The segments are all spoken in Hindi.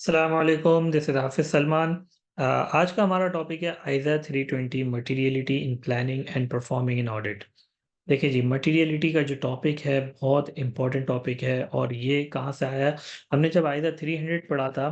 अस्सलाम वालेकुम, दिस इज़ हाफ़िज़ सलमान। आज का हमारा टॉपिक है Aiza 320 materiality in planning and performing in audit. देखिए जी, मटीरियलिटी का जो टॉपिक है बहुत इम्पोर्टेंट टॉपिक है और ये कहाँ से आया? हमने जब आइज़ा 300 पढ़ा था,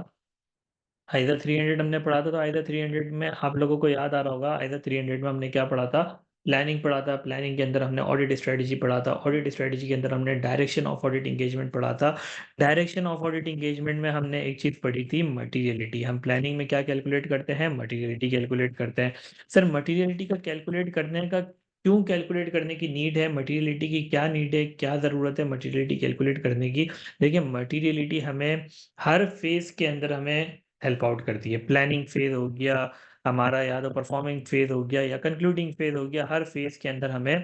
आइज़ा 300 हमने पढ़ा था तो आइज़ा 300 में आप लोगों को याद आ रहा होगा, आइज़ा 300 में हमने क्या पढ़ा था? प्लानिंग पढ़ा था, प्लानिंग के अंदर हमने ऑडिट स्ट्रैटेजी पढ़ा था, ऑडिट स्ट्रैटेजी के अंदर हमने डायरेक्शन ऑफ ऑडिट एंगेजमेंट पढ़ा था। डायरेक्शन ऑफ ऑडिट एंगेजमेंट में हमने एक चीज़ पढ़ी थी मटीरियलिटी। हम प्लानिंग में क्या कैलकुलेट करते हैं? मटीरियलिटी कैलकुलेट करते हैं। सर मटीरियलिटी का कैलकुलेट करने का क्यों कैलकुलेट करने की नीड है? मटीरियलिटी की क्या नीड है? क्या ज़रूरत है मटीरियलिटी कैलकुलेट करने की? देखिए मटीरियलिटी हमें हर फ़ेज़ के अंदर हमें हेल्प आउट करती है। प्लानिंग फ़ेज़ हो गया हमारा या तो परफॉर्मिंग फ़ेज़ हो गया या कंक्लूडिंग फ़ेज़ हो गया, हर फ़ेज़ के अंदर हमें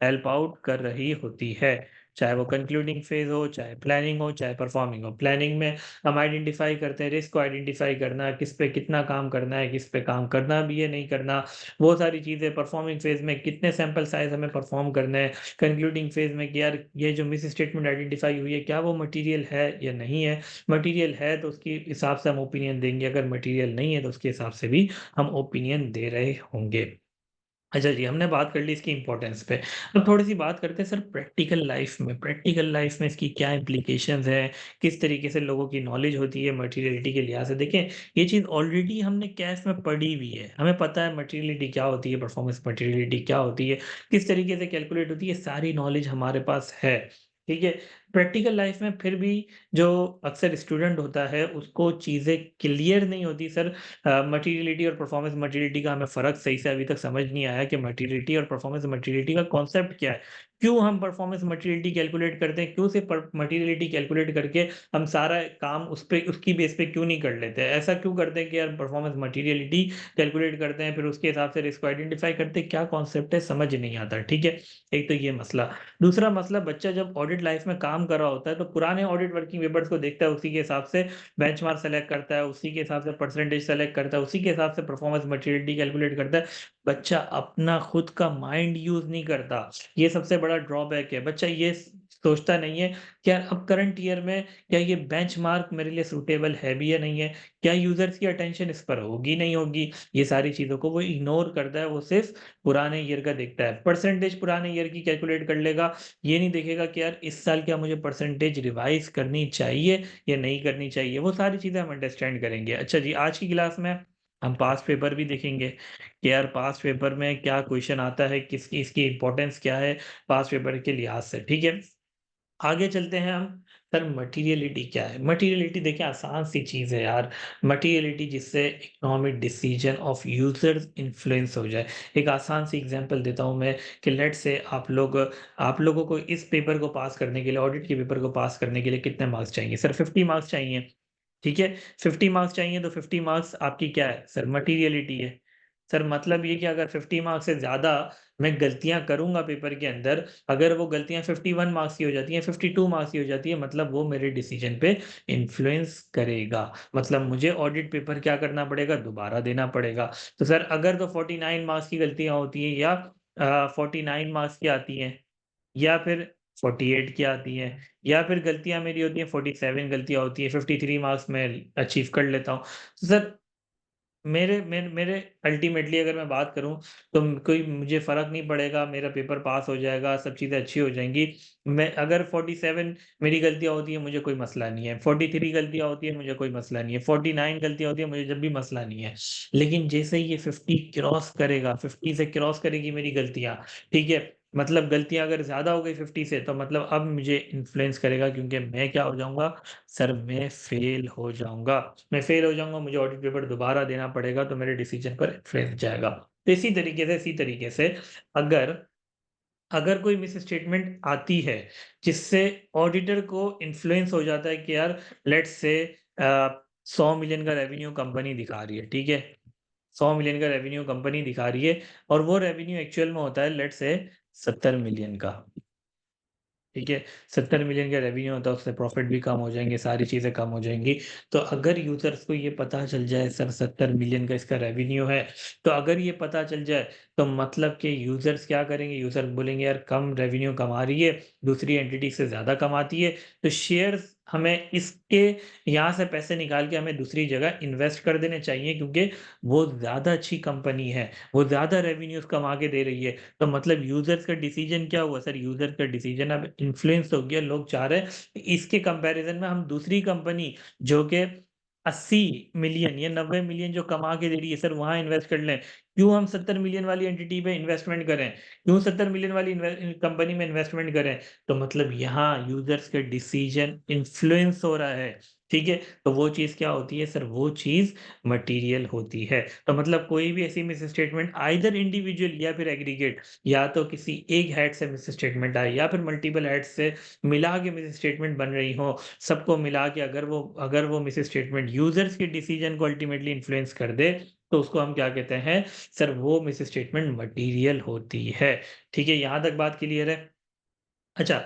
हेल्प आउट कर रही होती है। चाहे वो कंक्लूडिंग फ़ेज़ हो, चाहे प्लानिंग हो, चाहे परफॉर्मिंग हो। प्लानिंग में हम आइडेंटिफ़ाई करते हैं, रिस्क को आइडेंटिफ़ाई करना, किस पे कितना काम करना है, किस पे काम करना भी है, नहीं करना, वो सारी चीज़ें। परफॉर्मिंग फ़ेज़ में कितने सैंपल साइज़ हमें परफॉर्म करने हैं। कंक्लूडिंग फ़ेज़ में कि यार ये जो मिस स्टेटमेंट आइडेंटिफ़ाई हुई है, क्या वो मटीरियल है या नहीं है? मटीरियल है तो उसके हिसाब से हम ओपिनियन देंगे, अगर मटीरियल नहीं है तो उसके हिसाब से भी हम ओपिनियन दे रहे होंगे। अच्छा जी, हमने बात कर ली इसकी इम्पोर्टेंस पे। अब थोड़ी-सी बात करते हैं सर प्रैक्टिकल लाइफ़ में। प्रैक्टिकल लाइफ़ में इसकी क्या इम्प्लीकेशंस हैं? किस तरीके से लोगों की नॉलेज होती है मटीरियलिटी के लिहाज़ से? देखें, ये चीज़ ऑलरेडी हमने कैस में पढ़ी हुई है। हमें पता है मटीरियलिटी क्या होती है, परफॉर्मेंस मटीरियलिटी क्या होती है, किस तरीके से कैलकुलेट होती है, सारी नॉलेज हमारे पास है। ठीक है? प्रैक्टिकल लाइफ़ में फिर भी जो अक्सर स्टूडेंट होता है, उसको चीज़ें क्लियर नहीं होती सर। मटीरियलिटी और परफॉर्मेंस मटीरियलिटी का हमें फ़र्क सही से अभी तक समझ नहीं आया कि मटीरियलिटी और परफॉर्मेंस मटीरियलिटी का कॉन्सेप्ट क्या है? क्यों हम परफॉर्मेंस मटीरियलिटी कैलकुलेट करते हैं? क्यों सिर्फ़ मटीरियलिटी कैलकुलेट करके हम सारा काम उस पे उसकी बेस पे क्यों नहीं कर लेते? ऐसा क्यों करते हैं कि यार परफॉर्मेंस मटीरियलिटी कैलकुलेट करते हैं, फिर उसके हिसाब से रिस्क को आइडेंटिफ़ाई करते हैं, क्या कॉन्सेप्ट है समझ नहीं आता, ठीक है? एक तो ये मसला। दूसरा मसला बच्चा जब ऑडिट लाइफ़ में काम कर रहा होता है, तो पुराने ऑडिट वर्किंग पेपर्स को देखता है, उसी के हिसाब से बेंचमार्क सेलेक्ट करता है, उसी के हिसाब से परसेंटेज सेलेक्ट करता है, उसी के हिसाब से परफॉर्मेंस मैच्योरिटी कैलकुलेट करता है। बच्चा अपना खुद का माइंड यूज़ नहीं करता। ये सबसे बड़ा ड्रॉबैक है। बच्चा ये सोचता नहीं है कि यार अब करंट ईयर में क्या ये बेंचमार्क मेरे लिए सूटेबल है भी या नहीं है? क्या यूज़र्स की अटेंशन इस पर होगी, नहीं होगी? ये सारी चीज़ों को वो इग्नोर करता है, वो सिर्फ़ पुराने ईयर का देखता है। परसेंटेज पुराने ईयर की कैलकुलेट कर लेगा, ये नहीं देखेगा कि यार इस साल क्या मुझे परसेंटेज रिवाइज़ करनी चाहिए या नहीं करनी चाहिए, वो सारी चीज़ें हम अंडरस्टैंड करेंगे। अच्छा जी, आज की क्लास में हम पास्ट पेपर भी देखेंगे कि यार पास्ट पेपर में क्या क्वेश्चन आता है, किसकी इसकी इम्पोर्टेंस क्या है पास्ट पेपर के लिहाज से, ठीक है? आगे चलते हैं हम, सर मटीरियलिटी क्या है? मटीरियलिटी देखिए आसान सी चीज़ है यार, मटीरियलिटी जिससे economic decision of users influence हो जाए। एक आसान सी एग्ज़ाम्पल देता हूँ मैं कि लेट्स से आप लोगों को इस पेपर को पास करने के लिए, ऑडिट के पेपर को पास करने के लिए कितने मार्क्स चाहिए? सर 50 मार्क्स चाहिए। ठीक है? 50 मार्क्स चाहिए तो 50 मार्क्स आपकी क्या है? सर मटीरियलिटी है। सर मतलब ये कि अगर 50 मार्क्स से ज़्यादा मैं गलतियाँ करूँगा पेपर के अंदर, अगर वो गलतियाँ 51 मार्क्स की हो जाती हैं, 52 मार्क्स की हो जाती है, मतलब वो मेरे डिसीज़न पे इन्फ्लुएंस करेगा। मतलब मुझे ऑडिट पेपर क्या करना पड़ेगा? दोबारा देना पड़ेगा। तो सर अगर तो 49 मार्क्स की गलतियाँ होती हैं या 49 मार्क्स की आती हैं या फिर 48 की आती हैं या फिर गलतियाँ मेरी होती हैं 47 गलतियाँ होती हैं, 53 मार्क्स मैं अचीव कर लेता हूँ। तो सर मेरे मेरे मेरे अल्टीमेटली अगर मैं बात करूँ तो कोई मुझे फ़र्क नहीं पड़ेगा, मेरा पेपर पास हो जाएगा, सब चीज़ें अच्छी हो जाएँगी। मैं अगर 47 मेरी गलतियाँ होती हैं, मुझे कोई मसला नहीं है। 43 गलतियाँ होती हैं, मुझे कोई मसला नहीं है। 49 गलतियाँ होती हैं, मुझे जब भी मसला नहीं है। लेकिन जैसे ही ये 50 क्रॉस करेगा, 50 से क्रॉस करेगी मेरी गलतियाँ, ठीक है? मतलब गलतियाँ अगर ज़्यादा हो गई 50 से तो मतलब अब मुझे इन्फ्लुएंस करेगा क्योंकि मैं क्या हो जाऊँगा, सर मैं फ़ेल हो जाऊँगा। मैं फ़ेल हो जाऊँगा, मुझे ऑडिट पेपर दोबारा देना पड़ेगा, तो मेरे डिसीज़न पर इन्फ्लुएंस जाएगा। तो इसी तरीके से अगर अगर कोई मिस स्टेटमेंट आती है, जिससे ऑडिटर को इन्फ्लुएंस हो जाता है कि यार लेट्स से अ, 100 मिलियन का रेवेन्यू कंपनी दिखा रही है, ठीक है? 100 मिलियन का रेवेन्यू कंपनी दिखा रही है और वो रेवेन्यू एक्चुअल में होता है लेट्स से 70 मिलियन का। ठीक है, 70 मिलियन का रेवेन्यू होता है, उससे प्रॉफ़िट भी कम हो जाएँगे, सारी चीज़ें कम हो जाएँगी। तो अगर यूज़र्स को ये पता चल जाए सर 70 मिलियन का इसका रेवेन्यू है, तो अगर ये पता चल जाए तो मतलब कि यूज़र्स क्या करेंगे? यूज़र्स बोलेंगे यार कम रेवेन्यू कमा रही है, दूसरी एंटिटी से ज़्यादा कमाती है, तो शेयर्स हमें इसके यहाँ से पैसे निकाल के हमें दूसरी जगह इन्वेस्ट कर देने चाहिए क्योंकि वो ज़्यादा अच्छी कंपनी है, वो ज़्यादा रेवेन्यूज़ कमा के दे रही है। तो मतलब यूज़र्स का डिसीज़न क्या हुआ सर? यूज़र का डिसीज़न अब इन्फ्लुएंस हो गया, लोग चाह रहे हैं इसके कंपैरिज़न में हम दूसरी कंपनी जो कि 80 मिलियन या 90 मिलियन जो कमा के दे रही है सर वहाँ इन्वेस्ट कर लें। क्यों हम 70 मिलियन वाली एंटिटी पे इन्वेस्टमेंट करें? क्यों 70 मिलियन वाली कंपनी में इन्वेस्टमेंट करें? तो मतलब यहाँ यूज़र्स के डिसीज़न इन्फ्लुएंस हो रहा है, ठीक है? तो वो चीज़ क्या होती है सर? वो चीज़ मटीरियल होती है। तो मतलब कोई भी ऐसी मिस स्टेटमेंट आइदर इंडिविजुअल या फिर एग्रीगेट या तो किसी एक हेड से मिस स्टेटमेंट आए या फिर मल्टीपल हेड से मिला के मिस स्टेटमेंट बन रही हो, सबको मिला के अगर वो मिस स्टेटमेंट यूज़र्स के डिसीज़न को अल्टीमेटली इन्फ्लुएंस कर दे, तो उसको हम क्या कहते हैं? सर वो मिस स्टेटमेंट मटीरियल होती है। ठीक है? यहाँ तक बात क्लियर है? अच्छा,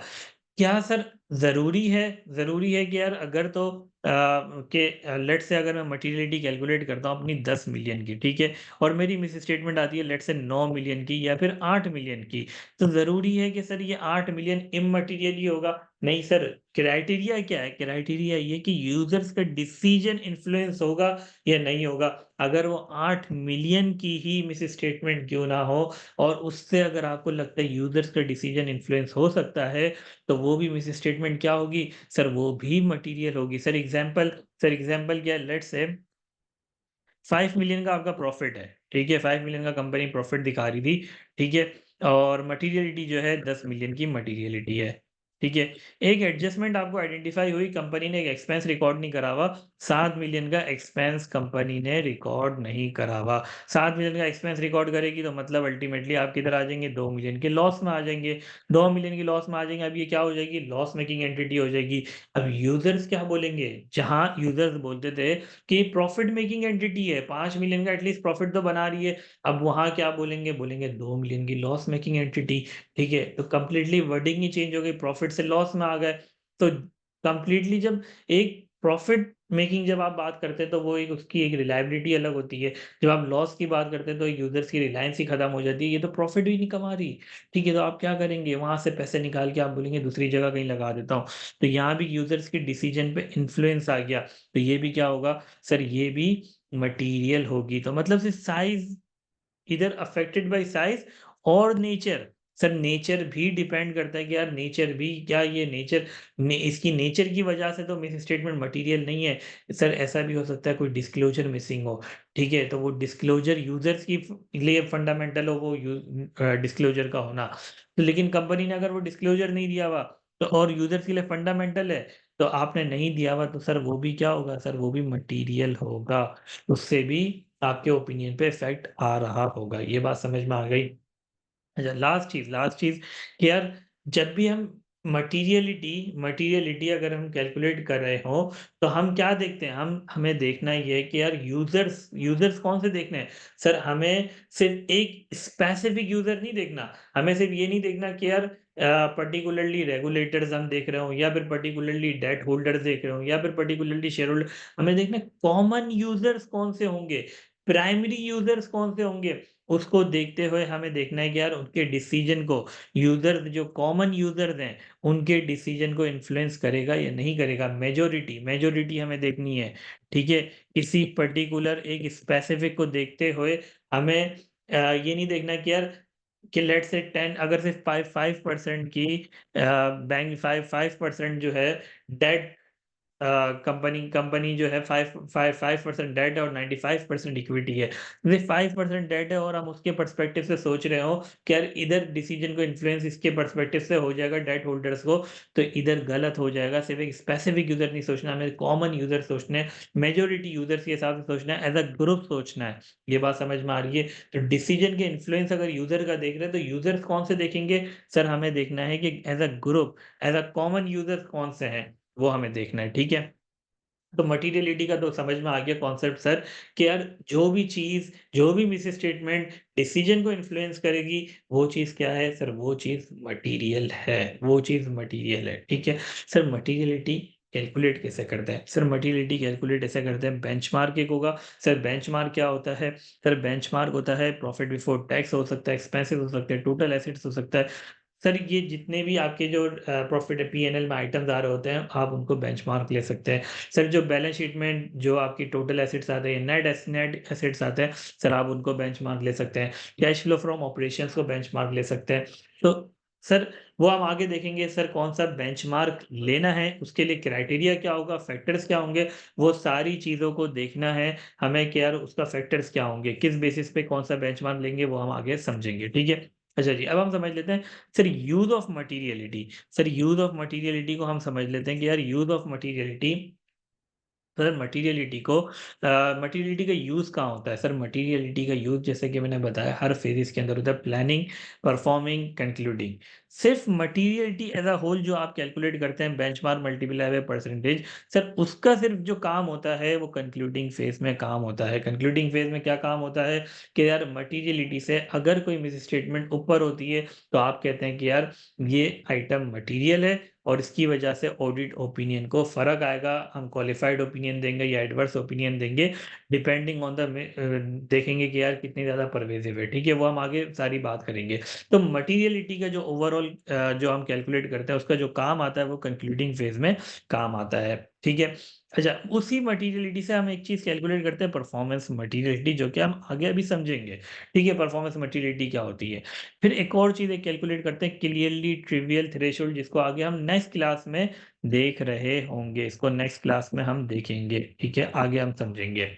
क्या सर ज़रूरी है कि यार अगर तो लेट्स से अगर मैं मटीरियलिटी कैलकुलेट करता हूँ अपनी 10 मिलियन की, ठीक है? और मेरी मिस स्टेटमेंट आती है लेट्स से 9 मिलियन की या फिर 8 मिलियन की, तो ज़रूरी है कि सर ये 8 मिलियन इममटीरियल ही होगा? नहीं सर, क्राइटेरिया क्या है? क्राइटेरिया ये कि यूज़र्स का डिसीज़न इन्फ्लुएंस होगा या नहीं होगा? अगर वो 8 मिलियन की ही मिस स्टेटमेंट क्यों ना हो और उससे अगर आपको लगता है यूज़र्स का डिसीज़न इन्फ्लुएंस हो सकता है, तो वो भी मिस स्टेटमेंट क्या होगी? सर वो भी मटीरियल होगी। सर एग्ज़ाम्पल क्या है? लेट्स से 5 मिलियन का आपका प्रॉफ़िट है, ठीक है? 5 मिलियन का कंपनी प्रॉफ़िट दिखा रही थी, ठीक है? और मटीरियलिटी जो है 10 मिलियन की मटीरियलिटी है, ठीक है? एक एडजस्टमेंट आपको आइडेंटिफ़ाई हुई, कंपनी ने एक एक्सपेंस रिकॉर्ड नहीं करा हुआ, 7 मिलियन का एक्सपेंस कंपनी ने रिकॉर्ड नहीं करा हुआ। 7 मिलियन का एक्सपेंस रिकॉर्ड करेगी तो मतलब अल्टीमेटली आप किधर आ जाएँगे? 2 मिलियन के लॉस में आ जाएँगे। 2 मिलियन की लॉस में आ जाएँगे, अब ये क्या हो जाएगी? लॉस मेकिंग एंटिटी हो जाएगी। अब यूज़र्स क्या बोलेंगे? जहाँ यूज़र्स बोलते थे कि प्रॉफिट मेकिंग एंटिटी है, 5 मिलियन का एटलीस्ट प्रॉफिट तो बना रही है। अब वहाँ क्या बोलेंगे? बोलेंगे 2 मिलियन की लॉस मेकिंग एंटिटी, ठीक है? तो कंप्लीटली वर्डिंग ही चेंज हो गई, प्रॉफिट से लॉस में आ गए। तो कंप्लीटली जब एक प्रॉफिट मेकिंग जब आप बात करते हैं तो वो एक उसकी एक रिलायबिलिटी अलग होती है। जब आप लॉस की बात करते हैं तो यूज़र्स की रिलायंस ही खत्म हो जाती है, ये तो प्रॉफिट भी नहीं कमा रही, ठीक है? तो आप क्या करेंगे? वहाँ से पैसे निकाल के आप बोलेंगे दूसरी जगह कहीं लगा देता हूँ। तो यहाँ भी यूज़र्स के डिसीजन पे इन्फ्लुएंस आ गया। तो ये भी क्या होगा? सर ये भी मटीरियल होगी। तो मतलब से साइज़ इधर अफेक्टेड बाय साइज़ और नेचर। सर नेचर भी डिपेंड करता है कि यार नेचर भी क्या ये नेचर ने इसकी नेचर की वजह से तो मिस स्टेटमेंट मटीरियल नहीं है। सर ऐसा भी हो सकता है कोई डिस्क्लोज़र मिसिंग हो, ठीक है? तो वो डिस्क्लोज़र यूज़र्स की लिए फंडामेंटल हो वो डिस्क्लोज़र का होना। तो लेकिन कंपनी ने अगर वो डिस्क्लोज़र नहीं दिया हुआ तो और यूज़र्स के लिए फंडामेंटल है, तो आपने नहीं दिया हुआ तो सर वो भी क्या होगा? सर वो भी मटीरियल होगा। उससे भी आपके ओपिनियन पे इफ़ेक्ट आ रहा होगा। ये बात समझ में आ गई? अच्छा लास्ट चीज़ कि यार जब भी हम मटीरियलिटी अगर हम कैलकुलेट कर रहे हों, तो हम क्या देखते हैं? हमें देखना ये है कि यार यूज़र्स कौन से देखने हैं? सर हमें सिर्फ़ एक स्पेसिफ़िक यूज़र नहीं देखना। हमें सिर्फ़ ये नहीं देखना कि यार पर्टिकुलरली रेगुलेटर्स हम देख रहे हों या फिर पर्टिकुलरली डेट होल्डर्स देख रहे हों या फिर पर्टिकुलरली शेयर होल्डर हमें देखना है कॉमन यूज़र्स कौन से होंगे? प्राइमरी यूज़र्स कौन से होंगे? उसको देखते हुए हमें देखना है कि यार उनके डिसीज़न को यूज़र्स जो कॉमन यूज़र्स हैं, उनके डिसीज़न को इन्फ्लुएंस करेगा या नहीं करेगा। मेजॉरिटी हमें देखनी है, ठीक है? किसी पर्टिकुलर एक स्पेसिफिक को देखते हुए हमें ये नहीं देखना कि यार कि लेट्स से 10 अगर सिर्फ 5% की बैंक 5% जो है डेट कंपनी कंपनी जो है 5% डेट है और 95% इक्विटी है। ये 5% डेट है और हम उसके पर्सपेक्टिव से सोच रहे हो कि यार इधर डिसीज़न को इन्फ्लुएंस इसके पर्सपेक्टिव से हो जाएगा डेट होल्डर्स को, तो इधर गलत हो जाएगा। सिर्फ़ एक स्पेसिफिक यूज़र नहीं सोचना, हमें कॉमन यूज़र सोचने हैं, मेजॉरिटी यूज़र्स के हिसाब से सोचना है, एज़ अ ग्रुप सोचना है। ये बात समझ में आ रही है? तो डिसीज़न के इन्फ्लुएंस अगर यूज़र का देख रहे हैं, तो यूज़र्स कौन से देखेंगे? सर हमें देखना है कि as a group, as a common users कौन से हैं? वो हमें देखना है, ठीक है? तो मटीरियलिटी का तो समझ में आ गया कॉन्सेप्ट सर कि यार जो भी मिस स्टेटमेंट डिसीजन को इन्फ्लुएंस करेगी, वो चीज़ क्या है? सर वो चीज़ मटीरियल है, वो चीज़ मटीरियल है, ठीक है? सर मटीरियलिटी कैलकुलेट कैसे करते हैं? सर मटीरियलिटी कैलकुलेट ऐसे करते हैं बेंचमार्क एक होगा, सर बेंचमार्क क्या होता है? सर बेंचमार्क होता है प्रॉफिट बिफोर टैक्स हो सकता है, एक्सपेंसेस हो सकते हैं, टोटल एसेट्स हो सकता है, सर ये जितने भी आपके जो प्रॉफिट पी&एल में आइटम्स आ रहे होते हैं, आप उनको बेंचमार्क ले सकते हैं। सर जो बैलेंस शीट में जो आपकी टोटल एसेट्स आते हैं, नेट एसेट्स आते हैं, सर आप उनको बेंचमार्क ले सकते हैं। कैश फ्लो फ्रॉम ऑपरेशंस को बेंचमार्क ले सकते हैं। तो सर वो हम आगे देखेंगे सर कौन-सा बेंचमार्क लेना है, उसके लिए क्राइटेरिया क्या होगा, फैक्टर्स क्या होंगे, वो सारी चीज़ों को देखना है हमें कि यार उसका फैक्टर्स क्या होंगे, किस बेसिस पे कौन-सा बेंचमार्क लेंगे, वो हम आगे समझेंगे, ठीक है? अच्छा जी, अब हम समझ लेते हैं sir use of materiality. Sir use of materiality को हम समझ लेते हैं कि यार use of materiality sir materiality का यूज़ कहाँ होता है? सर मटीरियलिटी का यूज़ जैसे कि मैंने बताया हर फ़ेज़ेज़ के अंदर होता है प्लानिंग, परफॉर्मिंग, कंक्लूडिंग। सिर्फ़ मटीरियलिटी एज़ अ होल जो आप कैलकुलेट करते हैं benchmark multiply by percentage, sir उसका सिर्फ़ जो काम होता है वो कंक्लूडिंग फ़ेज़ में काम होता है। कंक्लूडिंग फ़ेज़ में क्या काम होता है कि यार मटीरियलिटी से अगर कोई मिस स्टेटमेंट ऊपर होती है, तो आप कहते हैं कि यार ये आइटम मटीरियल है और इसकी वजह से ऑडिट ओपिनियन को फ़र्क आएगा, हम क्वालिफाइड ओपिनियन देंगे या एडवर्स ओपिनियन देंगे, डिपेंडिंग ऑन देखेंगे कि यार कितनी ज़्यादा परवेसिव है, ठीक है? वो हम आगे सारी बात करेंगे। तो मटीरियलिटी का जो ओवरऑल जो हम कैलकुलेट करते हैं, उसका जो काम आता है, वो कंक्लूडिंग फ़ेज़ में काम आता है, ठीक है? अच्छा, उसी मटीरियलिटी से हम एक चीज़ कैलकुलेट करते हैं परफॉर्मेंस मटीरियलिटी जो कि हम आगे अभी समझेंगे, ठीक है? परफॉर्मेंस मटीरियलिटी क्या होती है? फिर एक और चीज़ एक कैलकुलेट करते हैं क्लियरली ट्रिवियल थ्रेशोल्ड जिसको आगे हम नेक्स्ट क्लास में देख रहे होंगे। इसको नेक्स्ट क्लास में हम देखेंगे, ठीक है? आगे हम समझेंगे।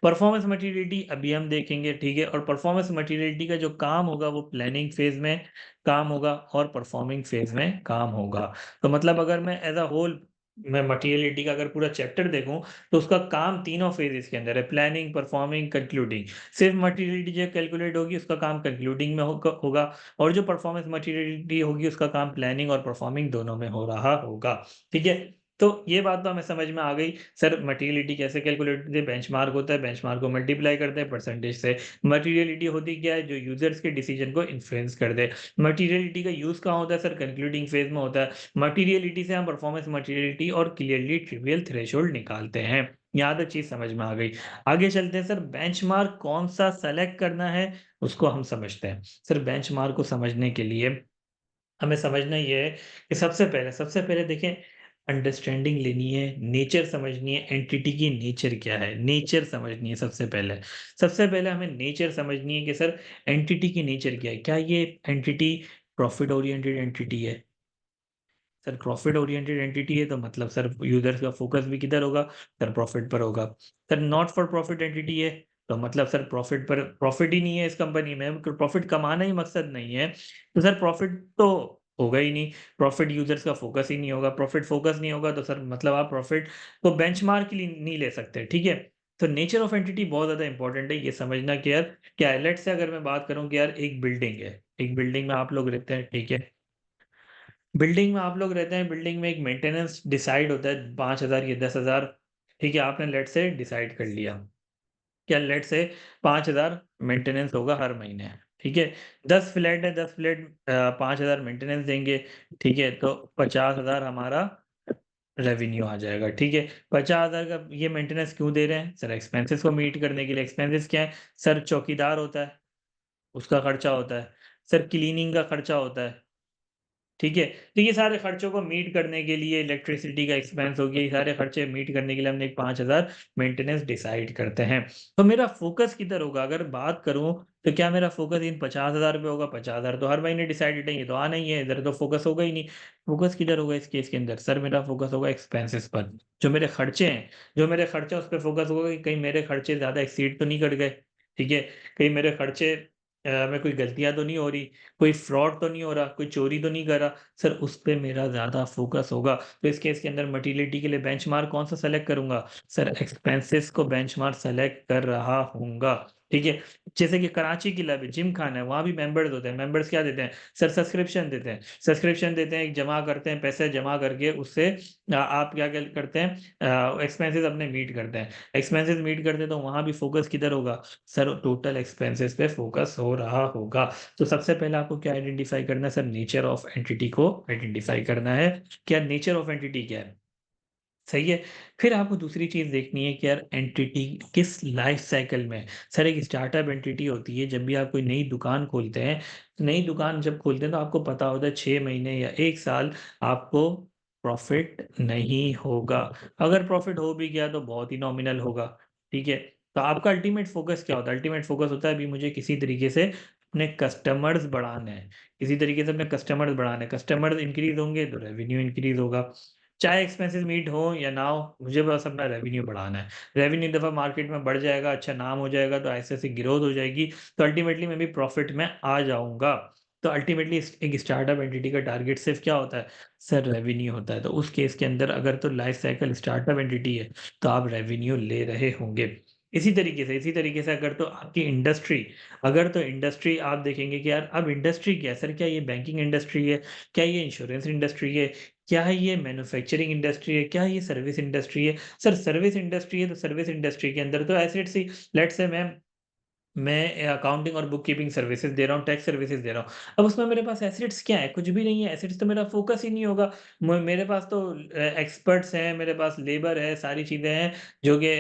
परफॉर्मेंस मटीरियलिटी अभी हम देखेंगे, ठीक है? और परफॉर्मेंस मटीरियलिटी का जो काम होगा वो प्लानिंग फेज़ में काम होगा और परफॉर्मिंग फेज़ में काम होगा। तो मतलब अगर मैं एज़ अ होल मैं मटीरियलिटी का अगर पूरा चैप्टर देखूँ, तो उसका काम तीनों फेज़ेज़ के अंदर है, प्लानिंग, परफॉर्मिंग, कंक्लूडिंग। सिर्फ़ मटीरियलिटी जो कैलकुलेट होगी उसका काम कंक्लूडिंग में होगा और जो परफॉर्मेंस मटीरियलिटी होगी उसका काम प्लानिंग और परफॉर्मिंग दोनों में हो रहा होगा, ठीक है? तो ये बात तो हमें समझ में आ गई। सर मटीरियलिटी कैसे कैलकुलेट होती है? बेंचमार्क होता है, बेंचमार्क को मल्टीप्लाई करते हैं परसेंटेज से। मटीरियलिटी होती क्या है? जो यूज़र्स के डिसीज़न को इन्फ्लुएंस कर दे। मटीरियलिटी का यूज़ कहाँ होता है? सर कंक्लूडिंग फेज़ में होता है। मटीरियलिटी से हम परफॉर्मेंस मटीरियलिटी और क्लियरली ट्रिवियल थ्रेशोल्ड निकालते हैं। यहाँ तक चीज़ समझ में आ गई। आगे चलते हैं सर बेंचमार्क कौन-सा सेलेक्ट करना है, उसको हम समझते हैं। सर बेंचमार्क को समझने के लिए हमें समझना ये है कि सबसे पहले देखें अंडरस्टैंडिंग लेनी है, नेचर समझनी है, एंटिटी की नेचर क्या है, नेचर समझनी है सबसे पहले। सबसे पहले हमें नेचर समझनी है कि सर एंटिटी की नेचर क्या है? क्या ये एंटिटी प्रॉफिट ओरिएंटेड एंटिटी है? सर प्रॉफिट ओरिएंटेड एंटिटी है तो मतलब सर यूज़र्स का फ़ोकस भी किधर होगा? सर प्रॉफिट पर होगा। Sir not for profit entity है तो मतलब सर प्रॉफिट ही नहीं है इस कंपनी में, प्रॉफिट कमाना ही मकसद नहीं है। तो सर प्रॉफिट तो होगा ही नहीं, प्रॉफिट यूज़र्स का फ़ोकस ही नहीं होगा, प्रॉफिट फ़ोकस नहीं होगा तो सर मतलब आप प्रॉफिट को बेंचमार्क के लिए नहीं ले सकते, ठीक है? तो नेचर ऑफ एंटिटी बहुत ज़्यादा इंपॉर्टेंट है, ये समझना कि यार क्या है लेट्स से अगर मैं बात करूँ कि यार एक बिल्डिंग है, एक बिल्डिंग में आप लोग रहते हैं, ठीक है? बिल्डिंग में आप लोग रहते हैं, बिल्डिंग में एक मेंटेनेंस डिसाइड होता है 5,000 या 10,000 ठीक है, आपने लेट्स से डिसाइड कर लिया। क्या लेट्स से 5,000 मेंटेनेंस होगा हर महीने, ठीक है? 10 फ्लैट है, 10 फ्लैट 5,000 मेंटेनेंस देंगे, ठीक है? तो 50,000 हमारा रेवेन्यू आ जाएगा, ठीक है? 50,000 का ये मेंटेनेंस क्यों दे रहे हैं? सर एक्सपेंसेस को मीट करने के लिए, एक्सपेंसेस क्या है? सर चौकीदार होता है, उसका खर्चा होता है। सर क्लीनिंग का खर्चा होता है। ठीक है? तो ये सारे खर्चों को मीट करने के लिए इलेक्ट्रिसिटी का एक्सपेंस हो गया, ये सारे खर्चे मीट करने के लिए हमने एक 5,000 मेंटेनेंस डिसाइड करते हैं। तो मेरा फ़ोकस किधर होगा? अगर बात करूँ तो क्या मेरा फ़ोकस इन 50,000 पे होगा? 50,000 तो हर महीने डिसाइडेड है, ये तो आना ही है, इधर तो फ़ोकस होगा ही नहीं। फ़ोकस किधर होगा इस केस के अंदर? सर मेरा फ़ोकस होगा एक्सपेंसेस पर। जो मेरे खर्चे हैं, जो मेरे खर्चे हैं उस पे फ़ोकस होगा कि कहीं मेरे खर्चे ज़्यादा एक्सीड तो नहीं कर गए, ठीक है? कहीं मेरे खर्चे में कोई गलतियाँ तो नहीं हो रही, कोई फ्रॉड तो नहीं हो रहा, कोई चोरी तो नहीं कर रहा, सर उस पे मेरा ज़्यादा फ़ोकस होगा। तो इस केस के अंदर मटीरियलिटी के लिए बेंचमार्क कौन-सा सेलेक्ट करूँगा? सर एक्सपेंसेस को बेंचमार्क सेलेक्ट कर रहा हूँगा, ठीक है? जैसे कि कराची क्लब है, जिमखाना है, वहाँ भी मेंबर्स होते हैं, मेंबर्स क्या देते हैं? सर सब्सक्रिप्शन देते हैं, जमा करते हैं, पैसे जमा करके उससे आप क्या करते हैं एक्सपेंसेस अपने मीट करते हैं। एक्सपेंसेस मीट करते हैं तो वहाँ भी फ़ोकस किधर होगा? सर टोटल एक्सपेंसेस पे फ़ोकस हो रहा होगा। तो सबसे पहले आपको क्या आइडेंटिफ़ाई करना है सर नेचर ऑफ एंटिटी को आइडेंटिफ़ाई करना है। क्या नेचर ऑफ एंटिटी क्या है? सही है। फिर आपको दूसरी चीज़ देखनी है कि यार एंटिटी किस लाइफ साइकिल में है। सर एक स्टार्टअप एंटिटी होती है, जब भी आप कोई नई दुकान खोलते हैं, नई दुकान जब खोलते हैं तो आपको पता होता है 6 महीने या 1 साल आपको प्रॉफ़िट नहीं होगा। अगर प्रॉफ़िट हो भी गया तो बहुत ही नॉमिनल होगा, ठीक है? तो आपका अल्टीमेट फ़ोकस क्या होता है? अल्टीमेट फ़ोकस होता है अभी मुझे किसी तरीके से अपने कस्टमर्स बढ़ाने हैं, किसी तरीके से अपने कस्टमर्स बढ़ाने हैं। कस्टमर्स इंक्रीज़ होंगे तो रेवेन्यू इंक्रीज़ होगा। चाहे एक्सपेंसेस मीट हो या ना हो, मुझे बस अपना रेवेन्यू बढ़ाना है। रेवेन्यू एक दफ़ा मार्केट में बढ़ जाएगा, अच्छा नाम हो जाएगा, तो ऐसे-ऐसे ग्रोथ हो जाएगी, तो अल्टीमेटली मैं भी प्रॉफ़िट में आ जाऊँगा। तो अल्टीमेटली इस एक स्टार्टअप एंटिटी का टारगेट सिर्फ़ क्या होता है? सर रेवेन्यू होता है। तो उस केस के अंदर अगर तो लाइफ़ साइकिल स्टार्टअप एंटिटी है, तो आप रेवेन्यू ले रहे होंगे। इसी तरीके से अगर तो इंडस्ट्री आप देखेंगे कि यार अब इंडस्ट्री क्या है? सर क्या ये बैंकिंग इंडस्ट्री है? क्या ये इंश्योरेंस इंडस्ट्री है? क्या ये मैन्युफैक्चरिंग इंडस्ट्री है? क्या ये सर्विस इंडस्ट्री है? सर सर्विस इंडस्ट्री है तो सर्विस इंडस्ट्री के अंदर तो एसेट्स ही लेट्स से मैं अकाउंटिंग और बुक कीपिंग सर्विसेज़ दे रहा हूँ, टैक्स सर्विसेज़ दे रहा हूँ। अब उसमें मेरे पास एसेट्स क्या है? कुछ भी नहीं है, एसेट्स तो मेरा फ़ोकस ही नहीं होगा। म मेरे पास तो एक्सपर्ट्स हैं, मेरे पास लेबर है, सारी चीज़ें हैं जो कि